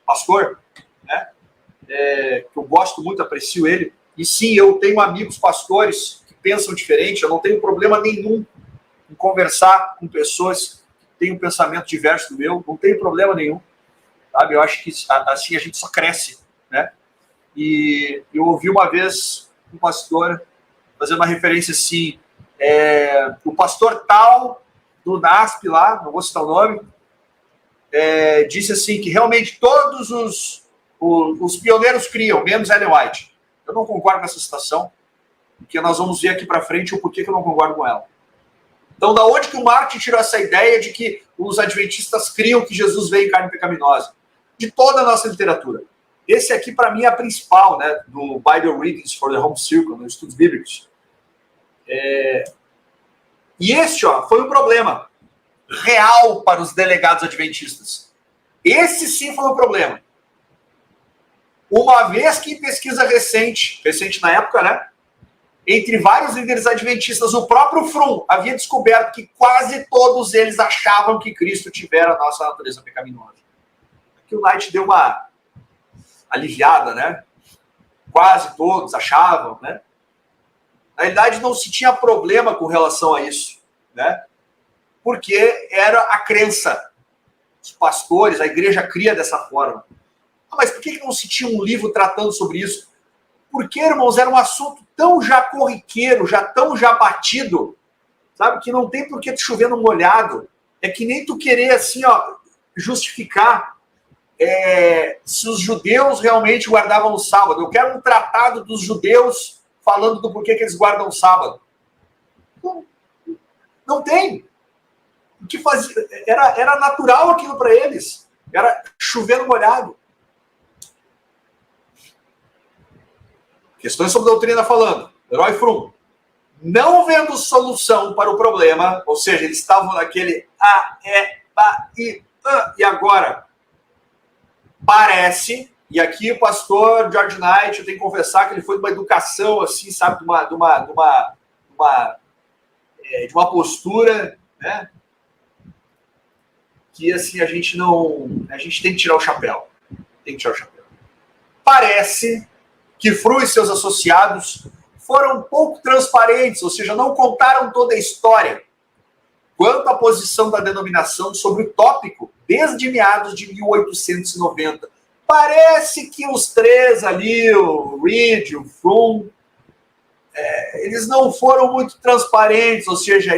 pastor, né? Que eu gosto muito, aprecio ele. E sim, eu tenho amigos pastores que pensam diferente. Eu não tenho problema nenhum em conversar com pessoas que têm um pensamento diverso do meu. Não tenho problema nenhum. Sabe? Eu acho que assim a gente só cresce, né? E eu ouvi uma vez um pastor fazer uma referência assim, o pastor tal do NASP lá, não vou citar o nome, disse assim que realmente todos os pioneiros criam, menos Ellen White. Eu não concordo com essa citação, porque nós vamos ver aqui para frente o porquê que eu não concordo com ela. Então, da onde que o Martin tirou essa ideia de que os adventistas criam que Jesus veio em carne pecaminosa? De toda a nossa literatura. Esse aqui, para mim, é a principal, né, do Bible Readings for the Home Circle, nos estudos bíblicos. E este, ó, foi um problema real para os delegados adventistas. Esse sim foi um problema. Uma vez que em pesquisa recente na época, né, entre vários líderes adventistas, o próprio Frum havia descoberto que quase todos eles achavam que Cristo tivera a nossa natureza pecaminosa. Aqui o Knight deu uma aliviada, né? Quase todos achavam, né? Na realidade, não se tinha problema com relação a isso, né? Porque era a crença. Os pastores, a igreja cria dessa forma. Ah, mas por que não se tinha um livro tratando sobre isso? Porque, irmãos, era um assunto tão já corriqueiro, tão já batido, sabe? Que não tem por que tu chover no molhado. É que nem tu querer, assim, ó, justificar se os judeus realmente guardavam o sábado. Eu quero um tratado dos judeus falando do porquê que eles guardam o sábado. Não tem. O que fazia, era natural aquilo para eles. Era chover no molhado. Questões sobre doutrina falando. Herói Frum. Não vendo solução para o problema, ou seja, eles estavam naquele e agora parece, e aqui o pastor George Knight, eu tenho que confessar que ele foi de uma educação assim, sabe, de uma postura, né, que assim a gente tem que tirar o chapéu. Tem que tirar o chapéu. parece que Fru e seus associados foram pouco transparentes, ou seja, não contaram toda a história quanto à posição da denominação sobre o tópico desde meados de 1890. Parece que os três ali, o Reed, o Fromm, eles não foram muito transparentes, ou seja,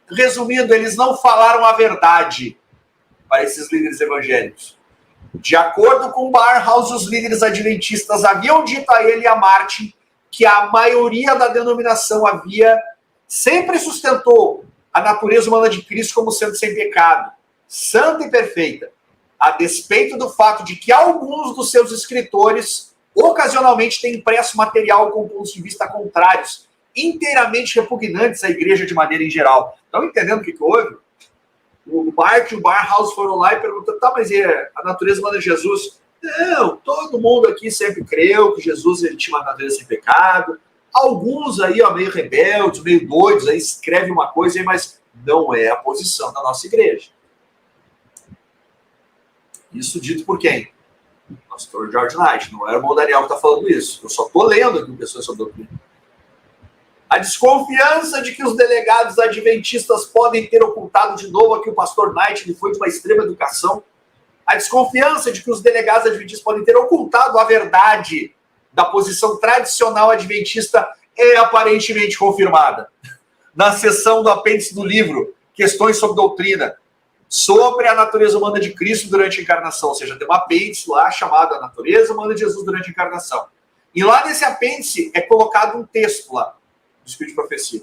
resumindo, eles não falaram a verdade para esses líderes evangélicos. De acordo com Barnhouse, os líderes adventistas haviam dito a ele e a Martin que a maioria da denominação sempre sustentou a natureza humana de Cristo como sendo sem pecado, santa e perfeita, a despeito do fato de que alguns dos seus escritores ocasionalmente têm impresso material com pontos de vista contrários, inteiramente repugnantes à igreja de maneira em geral. Estão entendendo o que houve? O Bart e o Barnhouse foram lá e perguntaram, tá, mas e a natureza humana de Jesus? Não, todo mundo aqui sempre creu que Jesus ele tinha uma natureza sem pecado. Alguns aí, ó, meio rebeldes, meio doidos, aí escrevem uma coisa, mas não é a posição da nossa igreja. Isso dito por quem? O pastor George Knight. Não é o irmão Daniel que está falando isso. Eu só estou lendo aqui pessoas sobre doutrina. A desconfiança de que os delegados adventistas podem ter ocultado de novo aqui o pastor Knight, ele foi de uma extrema educação. A desconfiança de que os delegados adventistas podem ter ocultado a verdade da posição tradicional adventista é aparentemente confirmada. Na seção do apêndice do livro, Questões sobre Doutrina, sobre a natureza humana de Cristo durante a encarnação, ou seja, tem um apêndice lá chamado A Natureza Humana de Jesus durante a encarnação. E lá nesse apêndice é colocado um texto lá, do Espírito de Profecia.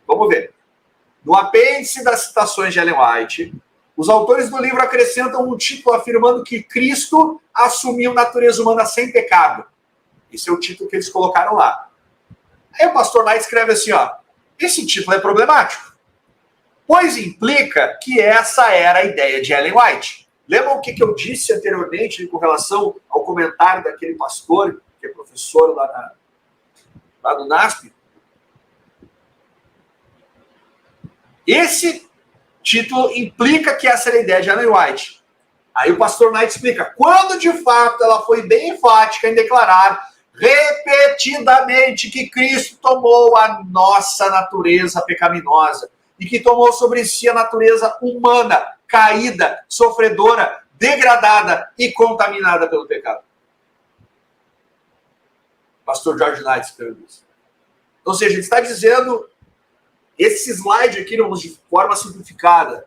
Vamos ver. No apêndice das citações de Ellen White, os autores do livro acrescentam um título afirmando que Cristo assumiu natureza humana sem pecado. Esse é o título que eles colocaram lá. Aí o pastor Knight escreve assim, ó, esse título é problemático, pois implica que essa era a ideia de Ellen White. Lembram o que eu disse anteriormente com relação ao comentário daquele pastor, que é professor lá do NASP? Esse título implica que essa era a ideia de Ellen White. Aí o pastor Knight explica, quando de fato ela foi bem enfática em declarar repetidamente que Cristo tomou a nossa natureza pecaminosa e que tomou sobre si a natureza humana, caída, sofredora, degradada e contaminada pelo pecado. Pastor George Knight escreveu isso. Ou seja, ele está dizendo, esse slide aqui, de forma simplificada,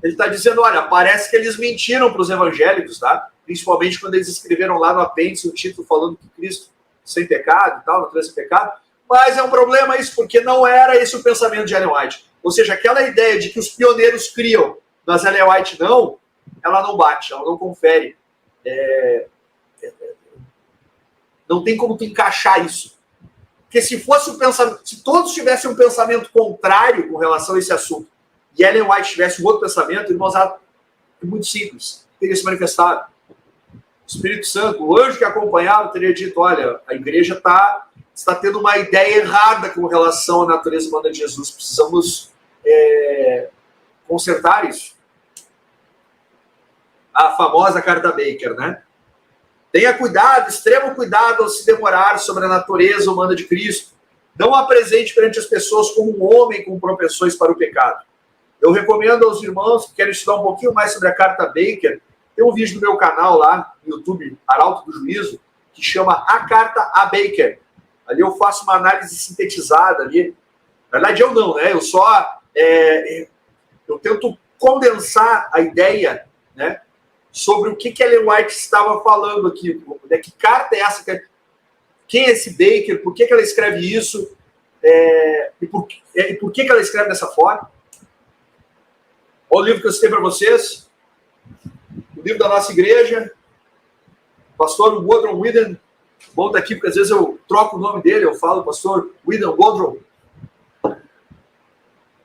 ele está dizendo, olha, parece que eles mentiram para os evangélicos, tá? Principalmente quando eles escreveram lá no apêndice o título falando que Cristo sem pecado e tal, natureza sem pecado, mas é um problema isso, porque não era esse o pensamento de Ellen White. Ou seja, aquela ideia de que os pioneiros criam, mas Ellen White não, ela não bate, ela não confere. Não tem como tu encaixar isso. Porque se fosse o pensamento, se todos tivessem um pensamento contrário com relação a esse assunto, e Ellen White tivesse um outro pensamento, irmãos, é muito simples, teria se manifestado. O Espírito Santo, o anjo que acompanhava, teria dito, olha, a igreja está tendo uma ideia errada com relação à natureza humana de Jesus. Precisamos consertar isso. A famosa carta Baker, né? Tenha cuidado, extremo cuidado ao se demorar sobre a natureza humana de Cristo. Não a apresente perante as pessoas como um homem com propensões para o pecado. Eu recomendo aos irmãos que querem estudar um pouquinho mais sobre a carta Baker. Tem um vídeo no meu canal lá, no YouTube, Arauto do Juízo, que chama A Carta a Baker. Ali eu faço uma análise sintetizada ali. Na verdade, eu não, né? Eu só... eu tento condensar a ideia, né? Sobre o que Ellen White estava falando aqui. Que carta é essa? Quem é esse Baker? Por que ela escreve isso? E por que ela escreve dessa forma? Olha o livro que eu citei para vocês. O livro da nossa igreja. Pastor Woodrow Wilson. Bom estar aqui, porque às vezes eu troco o nome dele, eu falo pastor William Woodrow.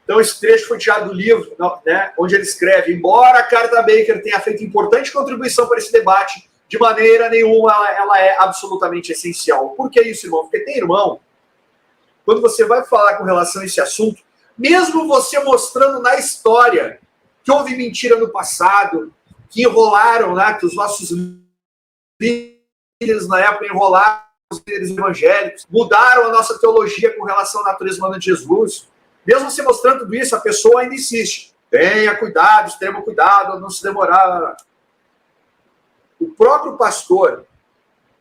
Então esse trecho foi tirado do livro, né, onde ele escreve, embora a carta Baker tenha feito importante contribuição para esse debate, de maneira nenhuma ela é absolutamente essencial. Por que isso, irmão? Porque tem irmão, quando você vai falar com relação a esse assunto, mesmo você mostrando na história que houve mentira no passado, que enrolaram, né, que os nossos líderes líderes na época enrolaram os líderes evangélicos, mudaram a nossa teologia com relação à natureza humana de Jesus. Mesmo se mostrando tudo isso, a pessoa ainda insiste. Tenha cuidado, extremo cuidado, não se demorar. O próprio pastor,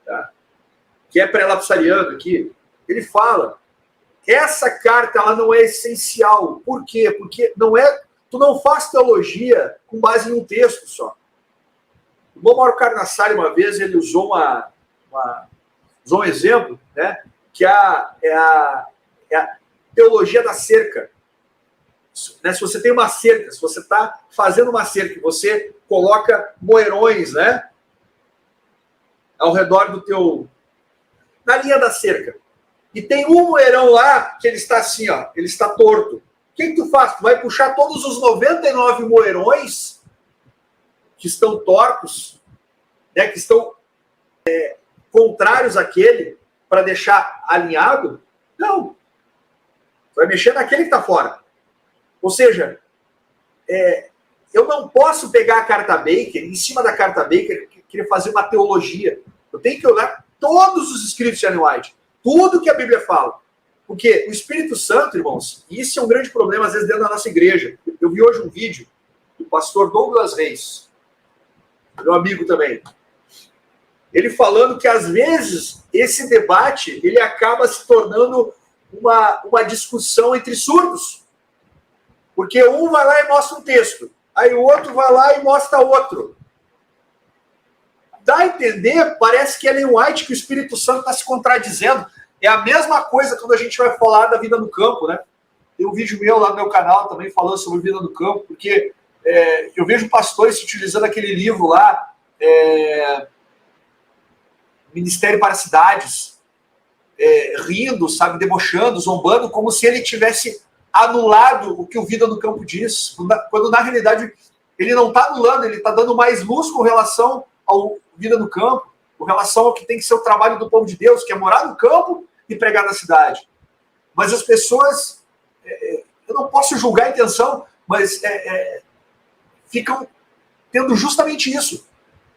tá, que é pré-lapsariano aqui, ele fala, essa carta ela não é essencial. Por quê? Porque tu não faz teologia com base em um texto só. O bom Mauro Carnassari, uma vez, ele usou um exemplo, né, que é a teologia da cerca. Né, se você tem uma cerca, se você está fazendo uma cerca, você coloca moerões, né, ao redor na linha da cerca. E tem um moerão lá que ele está assim, ó, ele está torto. O que tu faz? Tu vai puxar todos os 99 moerões que estão tortos, né, que estão contrários àquele, para deixar alinhado? Não. Tu vai mexer naquele que está fora. Ou seja, eu não posso pegar a carta Baker, em cima da carta Baker, querer fazer uma teologia. Eu tenho que olhar todos os escritos de Ellen White, tudo que a Bíblia fala. Porque o Espírito Santo, irmãos, e isso é um grande problema, às vezes, dentro da nossa igreja. Eu vi hoje um vídeo do pastor Douglas Reis, meu amigo também, ele falando que, às vezes, esse debate ele acaba se tornando uma discussão entre surdos. Porque um vai lá e mostra um texto, aí o outro vai lá e mostra outro. Dá a entender, parece que Ellen White, que o Espírito Santo está se contradizendo. É a mesma coisa quando a gente vai falar da vida no campo, né? Tem um vídeo meu lá no meu canal também falando sobre vida no campo, porque eu vejo pastores utilizando aquele livro lá, Ministério para Cidades, rindo, sabe, debochando, zombando, como se ele tivesse anulado o que o Vida no Campo diz, quando na realidade ele não está anulando, ele está dando mais luz com relação ao Vida no Campo, com relação ao que tem que ser o trabalho do povo de Deus, que é morar no campo e pregar na cidade. Mas as pessoas, eu não posso julgar a intenção, mas ficam tendo justamente isso.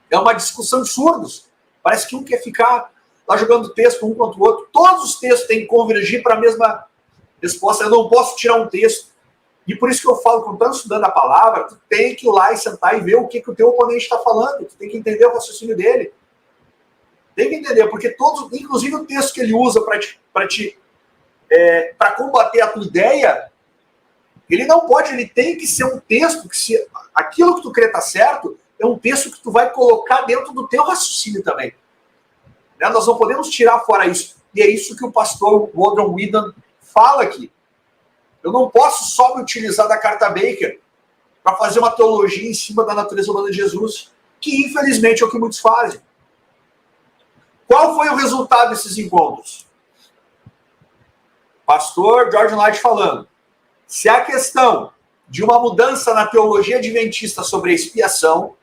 É uma discussão de surdos. Parece que um quer ficar lá jogando texto um contra o outro. Todos os textos têm que convergir para a mesma resposta. Eu não posso tirar um texto. E por isso que eu falo, quando estamos estudando a palavra, tu tem que ir lá e sentar e ver o que o teu oponente está falando. Tu tem que entender o raciocínio dele. Tem que entender, porque todos, inclusive o texto que ele usa para combater a tua ideia, ele não pode, ele tem que ser um texto que, se aquilo que tu crê está certo, é um texto que tu vai colocar dentro do teu raciocínio também. Né? Nós não podemos tirar fora isso. E é isso que o pastor Warren Whedon fala aqui. Eu não posso só me utilizar da carta Baker para fazer uma teologia em cima da natureza humana de Jesus, que infelizmente é o que muitos fazem. Qual foi o resultado desses encontros? Pastor George Knight falando, se a questão de uma mudança na teologia adventista sobre a expiação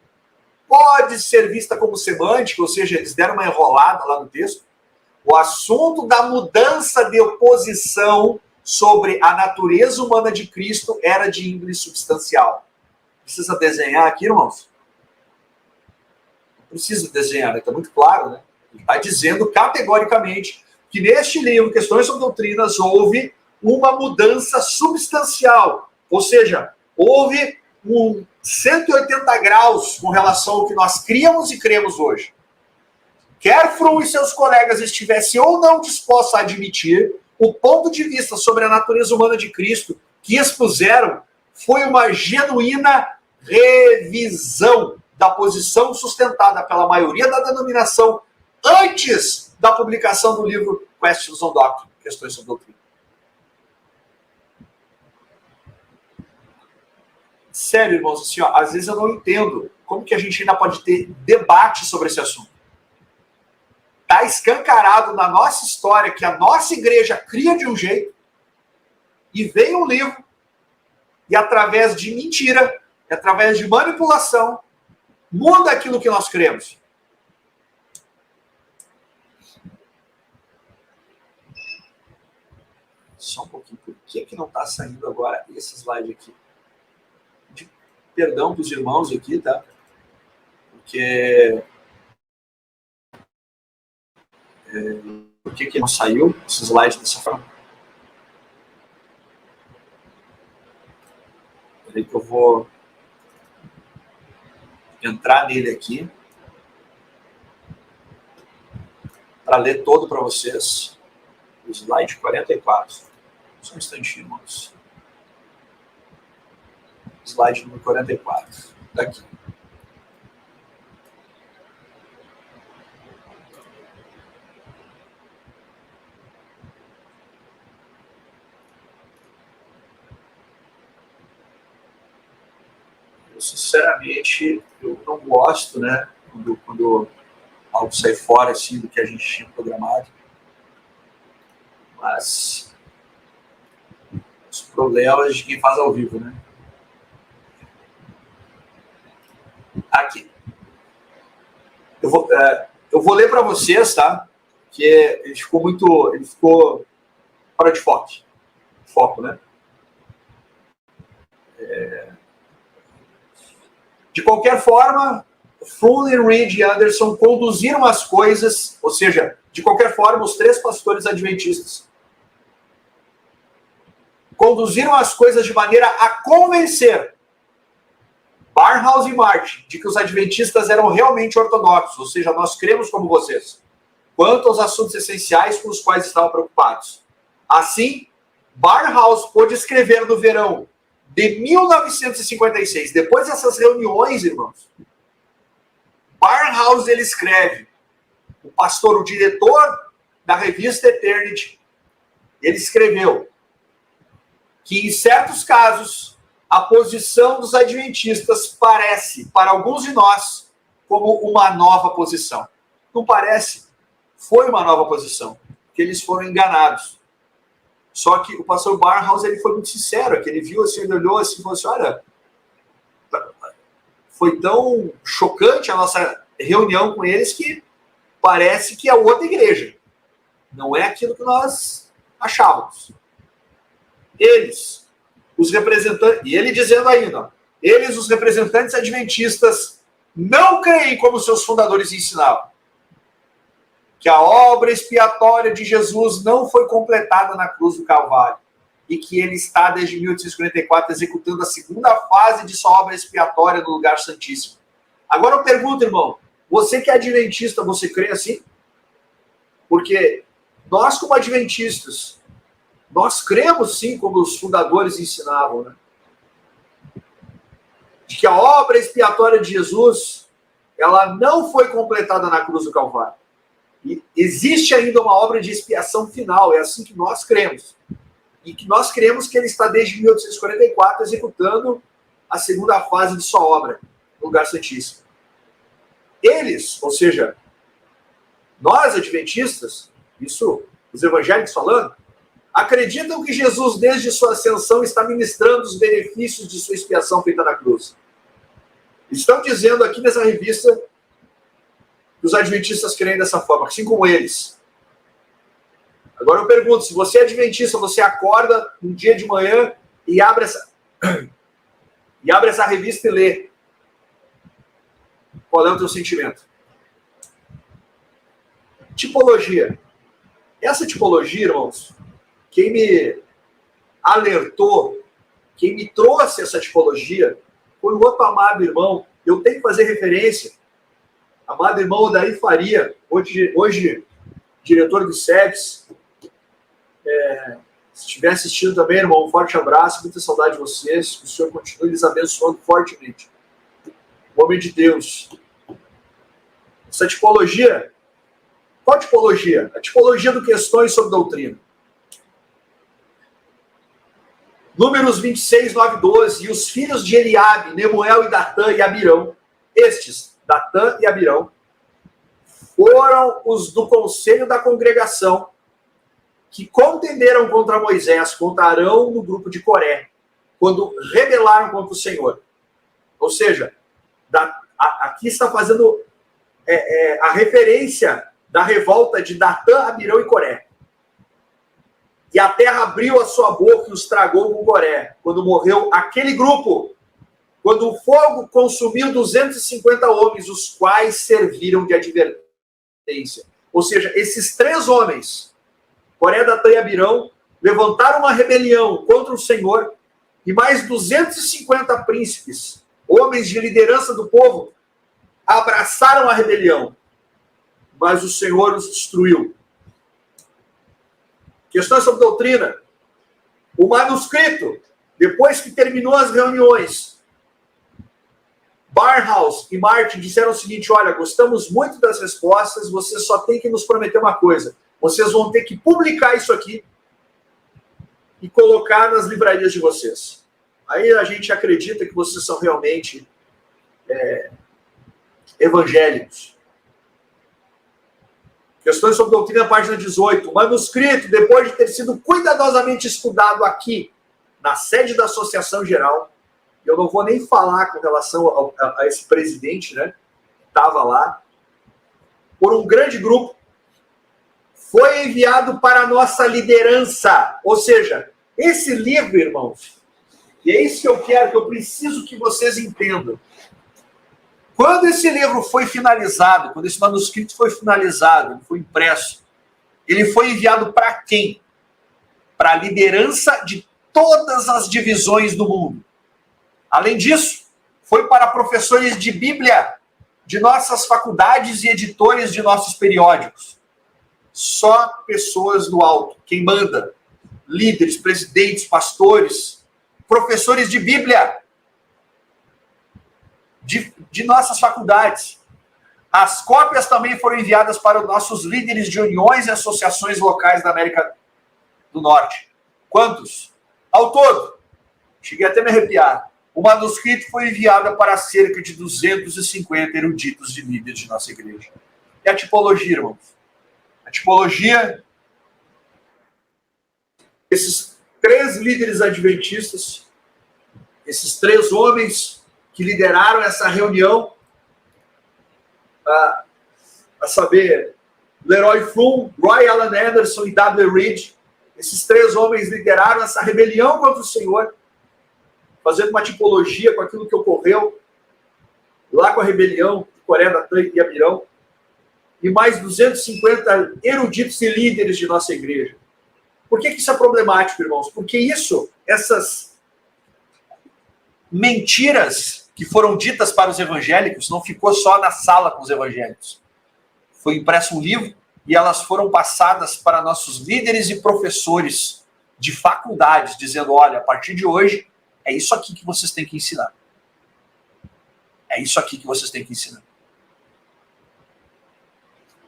pode ser vista como semântica, ou seja, eles deram uma enrolada lá no texto, o assunto da mudança de oposição sobre a natureza humana de Cristo era de índole substancial. Precisa desenhar aqui, irmãos? Não precisa desenhar, está muito claro, né? Ele está dizendo categoricamente que neste livro, Questões sobre Doutrinas, houve uma mudança substancial. Ou seja, houve um 180 graus com relação ao que nós criamos e cremos hoje. Quer Fromm e seus colegas estivessem ou não dispostos a admitir, o ponto de vista sobre a natureza humana de Cristo que expuseram foi uma genuína revisão da posição sustentada pela maioria da denominação antes da publicação do livro Questions on Doctrine, Questões sobre Doutrina. Sério, irmãos, assim, ó, às vezes eu não entendo como que a gente ainda pode ter debate sobre esse assunto. Está escancarado na nossa história que a nossa igreja cria de um jeito e vem um livro e através de mentira, e através de manipulação, muda aquilo que nós cremos. Só um pouquinho, por que não está saindo agora esse slide aqui? Perdão para os irmãos aqui, tá? Porque Por que não saiu esse slide dessa forma? Peraí que eu vou entrar nele aqui para ler todo para vocês. O slide 44. Só um instantinho, irmãos. Slide número 44. Daqui. Sinceramente, eu não gosto, né, quando algo sai fora assim, do que a gente tinha programado. Mas os problemas de quem faz ao vivo, né? Aqui. Eu vou ler para vocês, tá? Que ele ficou fora de foco, né? De qualquer forma, Froome, Reed e Anderson conduziram as coisas, ou seja, de qualquer forma, os 3 pastores adventistas conduziram as coisas de maneira a convencer Barnhouse e Martin de que os adventistas eram realmente ortodoxos, ou seja, nós cremos como vocês, quanto aos assuntos essenciais com os quais estavam preocupados. Assim, Barnhouse pôde escrever no verão de 1956, depois dessas reuniões, irmãos, Barnhouse, ele escreve, o diretor da revista Eternity, ele escreveu que, em certos casos, a posição dos adventistas parece, para alguns de nós, como uma nova posição. Não parece? Foi uma nova posição, que eles foram enganados. Só que o pastor Barnhouse, ele foi muito sincero, é que ele viu assim, ele olhou assim e falou assim, olha, foi tão chocante a nossa reunião com eles que parece que é outra igreja. Não é aquilo que nós achávamos. Eles, os representantes, e ele dizendo ainda, eles, os representantes adventistas, não creem como seus fundadores ensinavam, que a obra expiatória de Jesus não foi completada na cruz do Calvário e que ele está, desde 1844, executando a segunda fase de sua obra expiatória no lugar santíssimo. Agora eu pergunto, irmão, você que é adventista, você crê assim? Porque nós, como adventistas, nós cremos sim, como os fundadores ensinavam, né? De que a obra expiatória de Jesus, ela não foi completada na cruz do Calvário. E existe ainda uma obra de expiação final, é assim que nós cremos. E que nós cremos que ele está desde 1844 executando a segunda fase de sua obra, no lugar santíssimo. Eles, ou seja, nós adventistas, isso os evangélicos falando, acreditam que Jesus, desde sua ascensão, está ministrando os benefícios de sua expiação feita na cruz. Estão dizendo aqui nessa revista que os adventistas creem dessa forma, assim como eles. Agora eu pergunto, se você é adventista, você acorda um dia de manhã e abre essa revista e lê. Qual é o teu sentimento? Tipologia. Essa tipologia, irmãos, quem me alertou, quem me trouxe essa tipologia, foi um outro amado irmão. Eu tenho que fazer referência. Amado irmão Odair Faria, hoje diretor do SEBS. Se estiver assistindo também, irmão, um forte abraço, muita saudade de vocês. Que o Senhor continue lhes abençoando fortemente. O homem de Deus. Essa tipologia, qual tipologia? A tipologia do Questões sobre Doutrina. Números 26, 9, 12. E os filhos de Eliabe, Nemuel e Datã e Abirão, estes, Datã e Abirão, foram os do conselho da congregação que contenderam contra Moisés, contra Arão no grupo de Coré, quando rebelaram contra o Senhor. Ou seja, aqui está fazendo a referência da revolta de Datã, Abirão e Coré. E a terra abriu a sua boca e os tragou com Coré, quando morreu aquele grupo, quando o fogo consumiu 250 homens, os quais serviram de advertência. Ou seja, esses 3 homens, Coré, Datã e Abirão, levantaram uma rebelião contra o Senhor e mais 250 príncipes, homens de liderança do povo, abraçaram a rebelião. Mas o Senhor os destruiu. Questões sobre doutrina. O manuscrito, depois que terminou as reuniões, Barnhouse e Martin disseram o seguinte: olha, gostamos muito das respostas, vocês só têm que nos prometer uma coisa. Vocês vão ter que publicar isso aqui e colocar nas livrarias de vocês. Aí a gente acredita que vocês são realmente evangélicos. Questões sobre doutrina, página 18. O manuscrito, depois de ter sido cuidadosamente estudado aqui, na sede da Associação Geral, eu não vou nem falar com relação a esse presidente, né, que estava lá, por um grande grupo, foi enviado para a nossa liderança. Ou seja, esse livro, irmãos, e é isso que eu quero, que eu preciso que vocês entendam. Quando esse livro foi finalizado, quando esse manuscrito foi finalizado, foi impresso, ele foi enviado para quem? Para a liderança de todas as divisões do mundo. Além disso, foi para professores de Bíblia de nossas faculdades e editores de nossos periódicos. Só pessoas do alto, quem manda, líderes, presidentes, pastores, professores de Bíblia de nossas faculdades. As cópias também foram enviadas para os nossos líderes de uniões e associações locais da América do Norte. Quantos? Ao todo, cheguei até a me arrepiar. O manuscrito foi enviado para cerca de 250 eruditos de líderes de nossa igreja. E a tipologia, irmãos? A tipologia, esses 3 líderes adventistas, esses 3 homens que lideraram essa reunião, a saber, Leroy Froom, Roy Alan Anderson e W. Reed, esses 3 homens lideraram essa rebelião contra o Senhor, fazendo uma tipologia com aquilo que ocorreu lá com a rebelião de Coré, Datã e Abirão, e mais 250 eruditos e líderes de nossa igreja. Por que isso é problemático, irmãos? Porque essas mentiras que foram ditas para os evangélicos não ficou só na sala com os evangélicos. Foi impresso um livro e elas foram passadas para nossos líderes e professores de faculdades, dizendo: olha, a partir de hoje, é isso aqui que vocês têm que ensinar. É isso aqui que vocês têm que ensinar.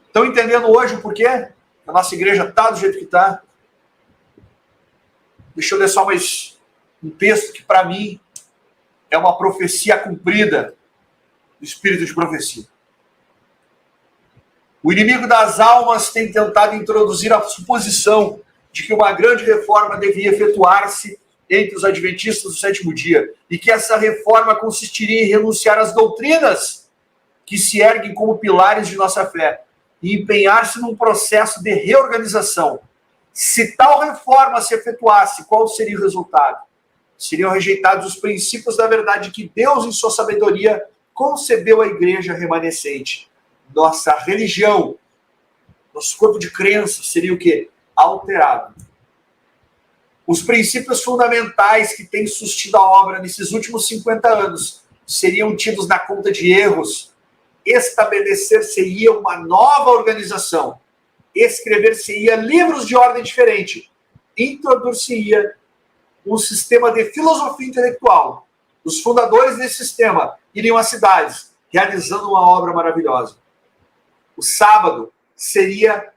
Estão entendendo hoje o porquê a nossa igreja está do jeito que está? Deixa eu ler só mais um texto que, para mim, é uma profecia cumprida do espírito de profecia. O inimigo das almas tem tentado introduzir a suposição de que uma grande reforma devia efetuar-se entre os adventistas do 7º dia, e que essa reforma consistiria em renunciar às doutrinas que se erguem como pilares de nossa fé e empenhar-se num processo de reorganização. Se tal reforma se efetuasse, qual seria o resultado? Seriam rejeitados os princípios da verdade que Deus, em sua sabedoria, concebeu a igreja remanescente. Nossa religião, nosso corpo de crença seria o quê? Alterado. Os princípios fundamentais que têm sustido a obra nesses últimos 50 anos seriam tidos na conta de erros. Estabelecer-se-ia uma nova organização. Escrever-se-ia livros de ordem diferente. Introduzir-se-ia um sistema de filosofia intelectual. Os fundadores desse sistema iriam às cidades, realizando uma obra maravilhosa. O sábado seria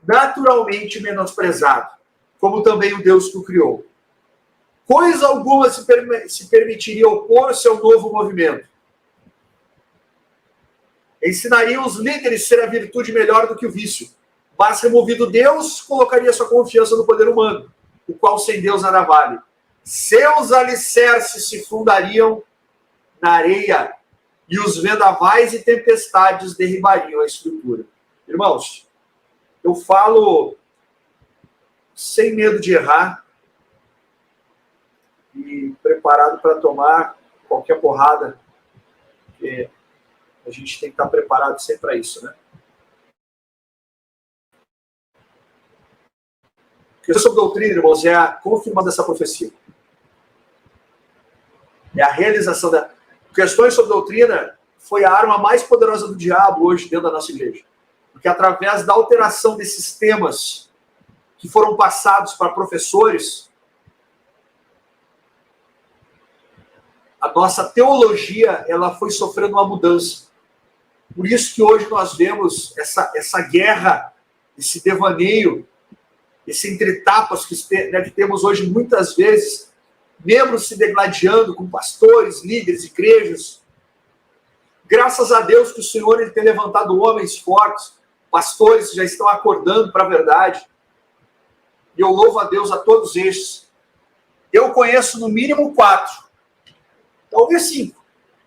naturalmente menosprezado, como também o Deus que o criou. Coisa alguma se permitiria opor-se ao novo movimento. Ensinariam os líderes ser a virtude melhor do que o vício, mas removido Deus, colocaria sua confiança no poder humano, o qual sem Deus nada vale. Seus alicerces se fundariam na areia, e os vendavais e tempestades derribariam a estrutura. Irmãos, eu falo sem medo de errar e preparado para tomar qualquer porrada, porque a gente tem que estar preparado sempre para isso, né? Questões sobre doutrina, irmãos, é a confirmação dessa profecia. É a realização da... Questões sobre doutrina foi a arma mais poderosa do diabo hoje dentro da nossa igreja. Porque através da alteração desses temas que foram passados para professores, a nossa teologia ela foi sofrendo uma mudança. Por isso que hoje nós vemos essa guerra, esse devaneio, esse entre-tapas que temos hoje muitas vezes, membros se degladiando com pastores, líderes, igrejas. Graças a Deus que o Senhor ele tem levantado homens fortes, pastores que já estão acordando para a verdade. E eu louvo a Deus a todos estes. Eu conheço no mínimo 4, talvez 5,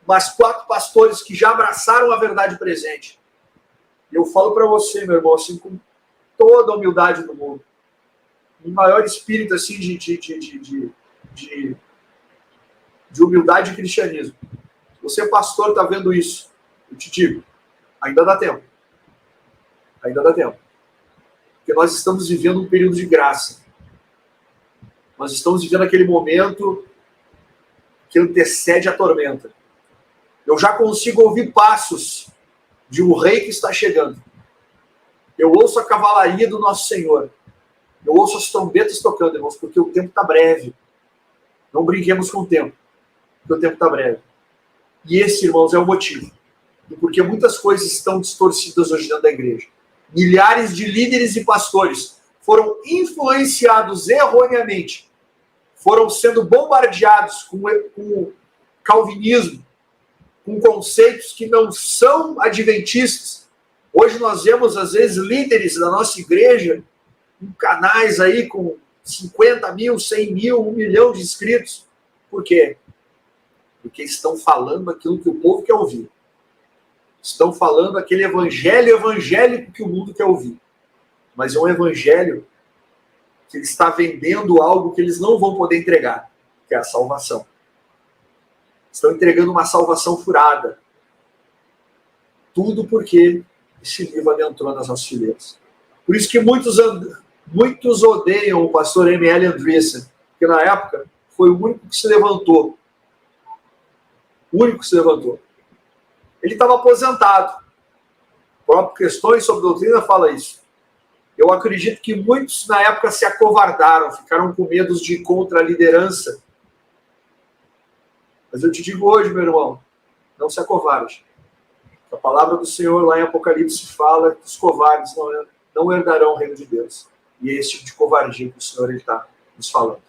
mas 4 pastores que já abraçaram a verdade presente. E eu falo para você, meu irmão, assim, com toda a humildade do mundo, o maior espírito assim de humildade e cristianismo. Se você, pastor, está vendo isso, eu te digo, ainda dá tempo. Ainda dá tempo. Porque nós estamos vivendo um período de graça. Nós estamos vivendo aquele momento que antecede a tormenta. Eu já consigo ouvir passos de um rei que está chegando. Eu ouço a cavalaria do nosso Senhor. Eu ouço as trombetas tocando, irmãos, porque o tempo está breve. Não brinquemos com o tempo, porque o tempo está breve. E esse, irmãos, é o motivo. E porque muitas coisas estão distorcidas hoje dentro da igreja. Milhares de líderes e pastores foram influenciados erroneamente, foram sendo bombardeados com calvinismo, com conceitos que não são adventistas. Hoje nós vemos, às vezes, líderes da nossa igreja em canais aí com 50 mil, 100 mil, 1 milhão de inscritos. Por quê? Porque estão falando aquilo que o povo quer ouvir. Estão falando aquele evangelho evangélico que o mundo quer ouvir. Mas é um evangelho que ele está vendendo algo que eles não vão poder entregar, que é a salvação. Estão entregando uma salvação furada. Tudo porque esse livro adentrou nas nossas fileiras. Por isso que muitos odeiam o pastor M.L. Andreessen, que na época foi o único que se levantou. O único que se levantou. Ele estava aposentado. O próprio Questões sobre Doutrina fala isso. Eu acredito que muitos na época se acovardaram, ficaram com medo de ir contra a liderança. Mas eu te digo hoje, meu irmão, não se acovarde. A palavra do Senhor lá em Apocalipse fala que os covardes não herdarão o reino de Deus. E é esse tipo de covardia que o Senhor está nos falando.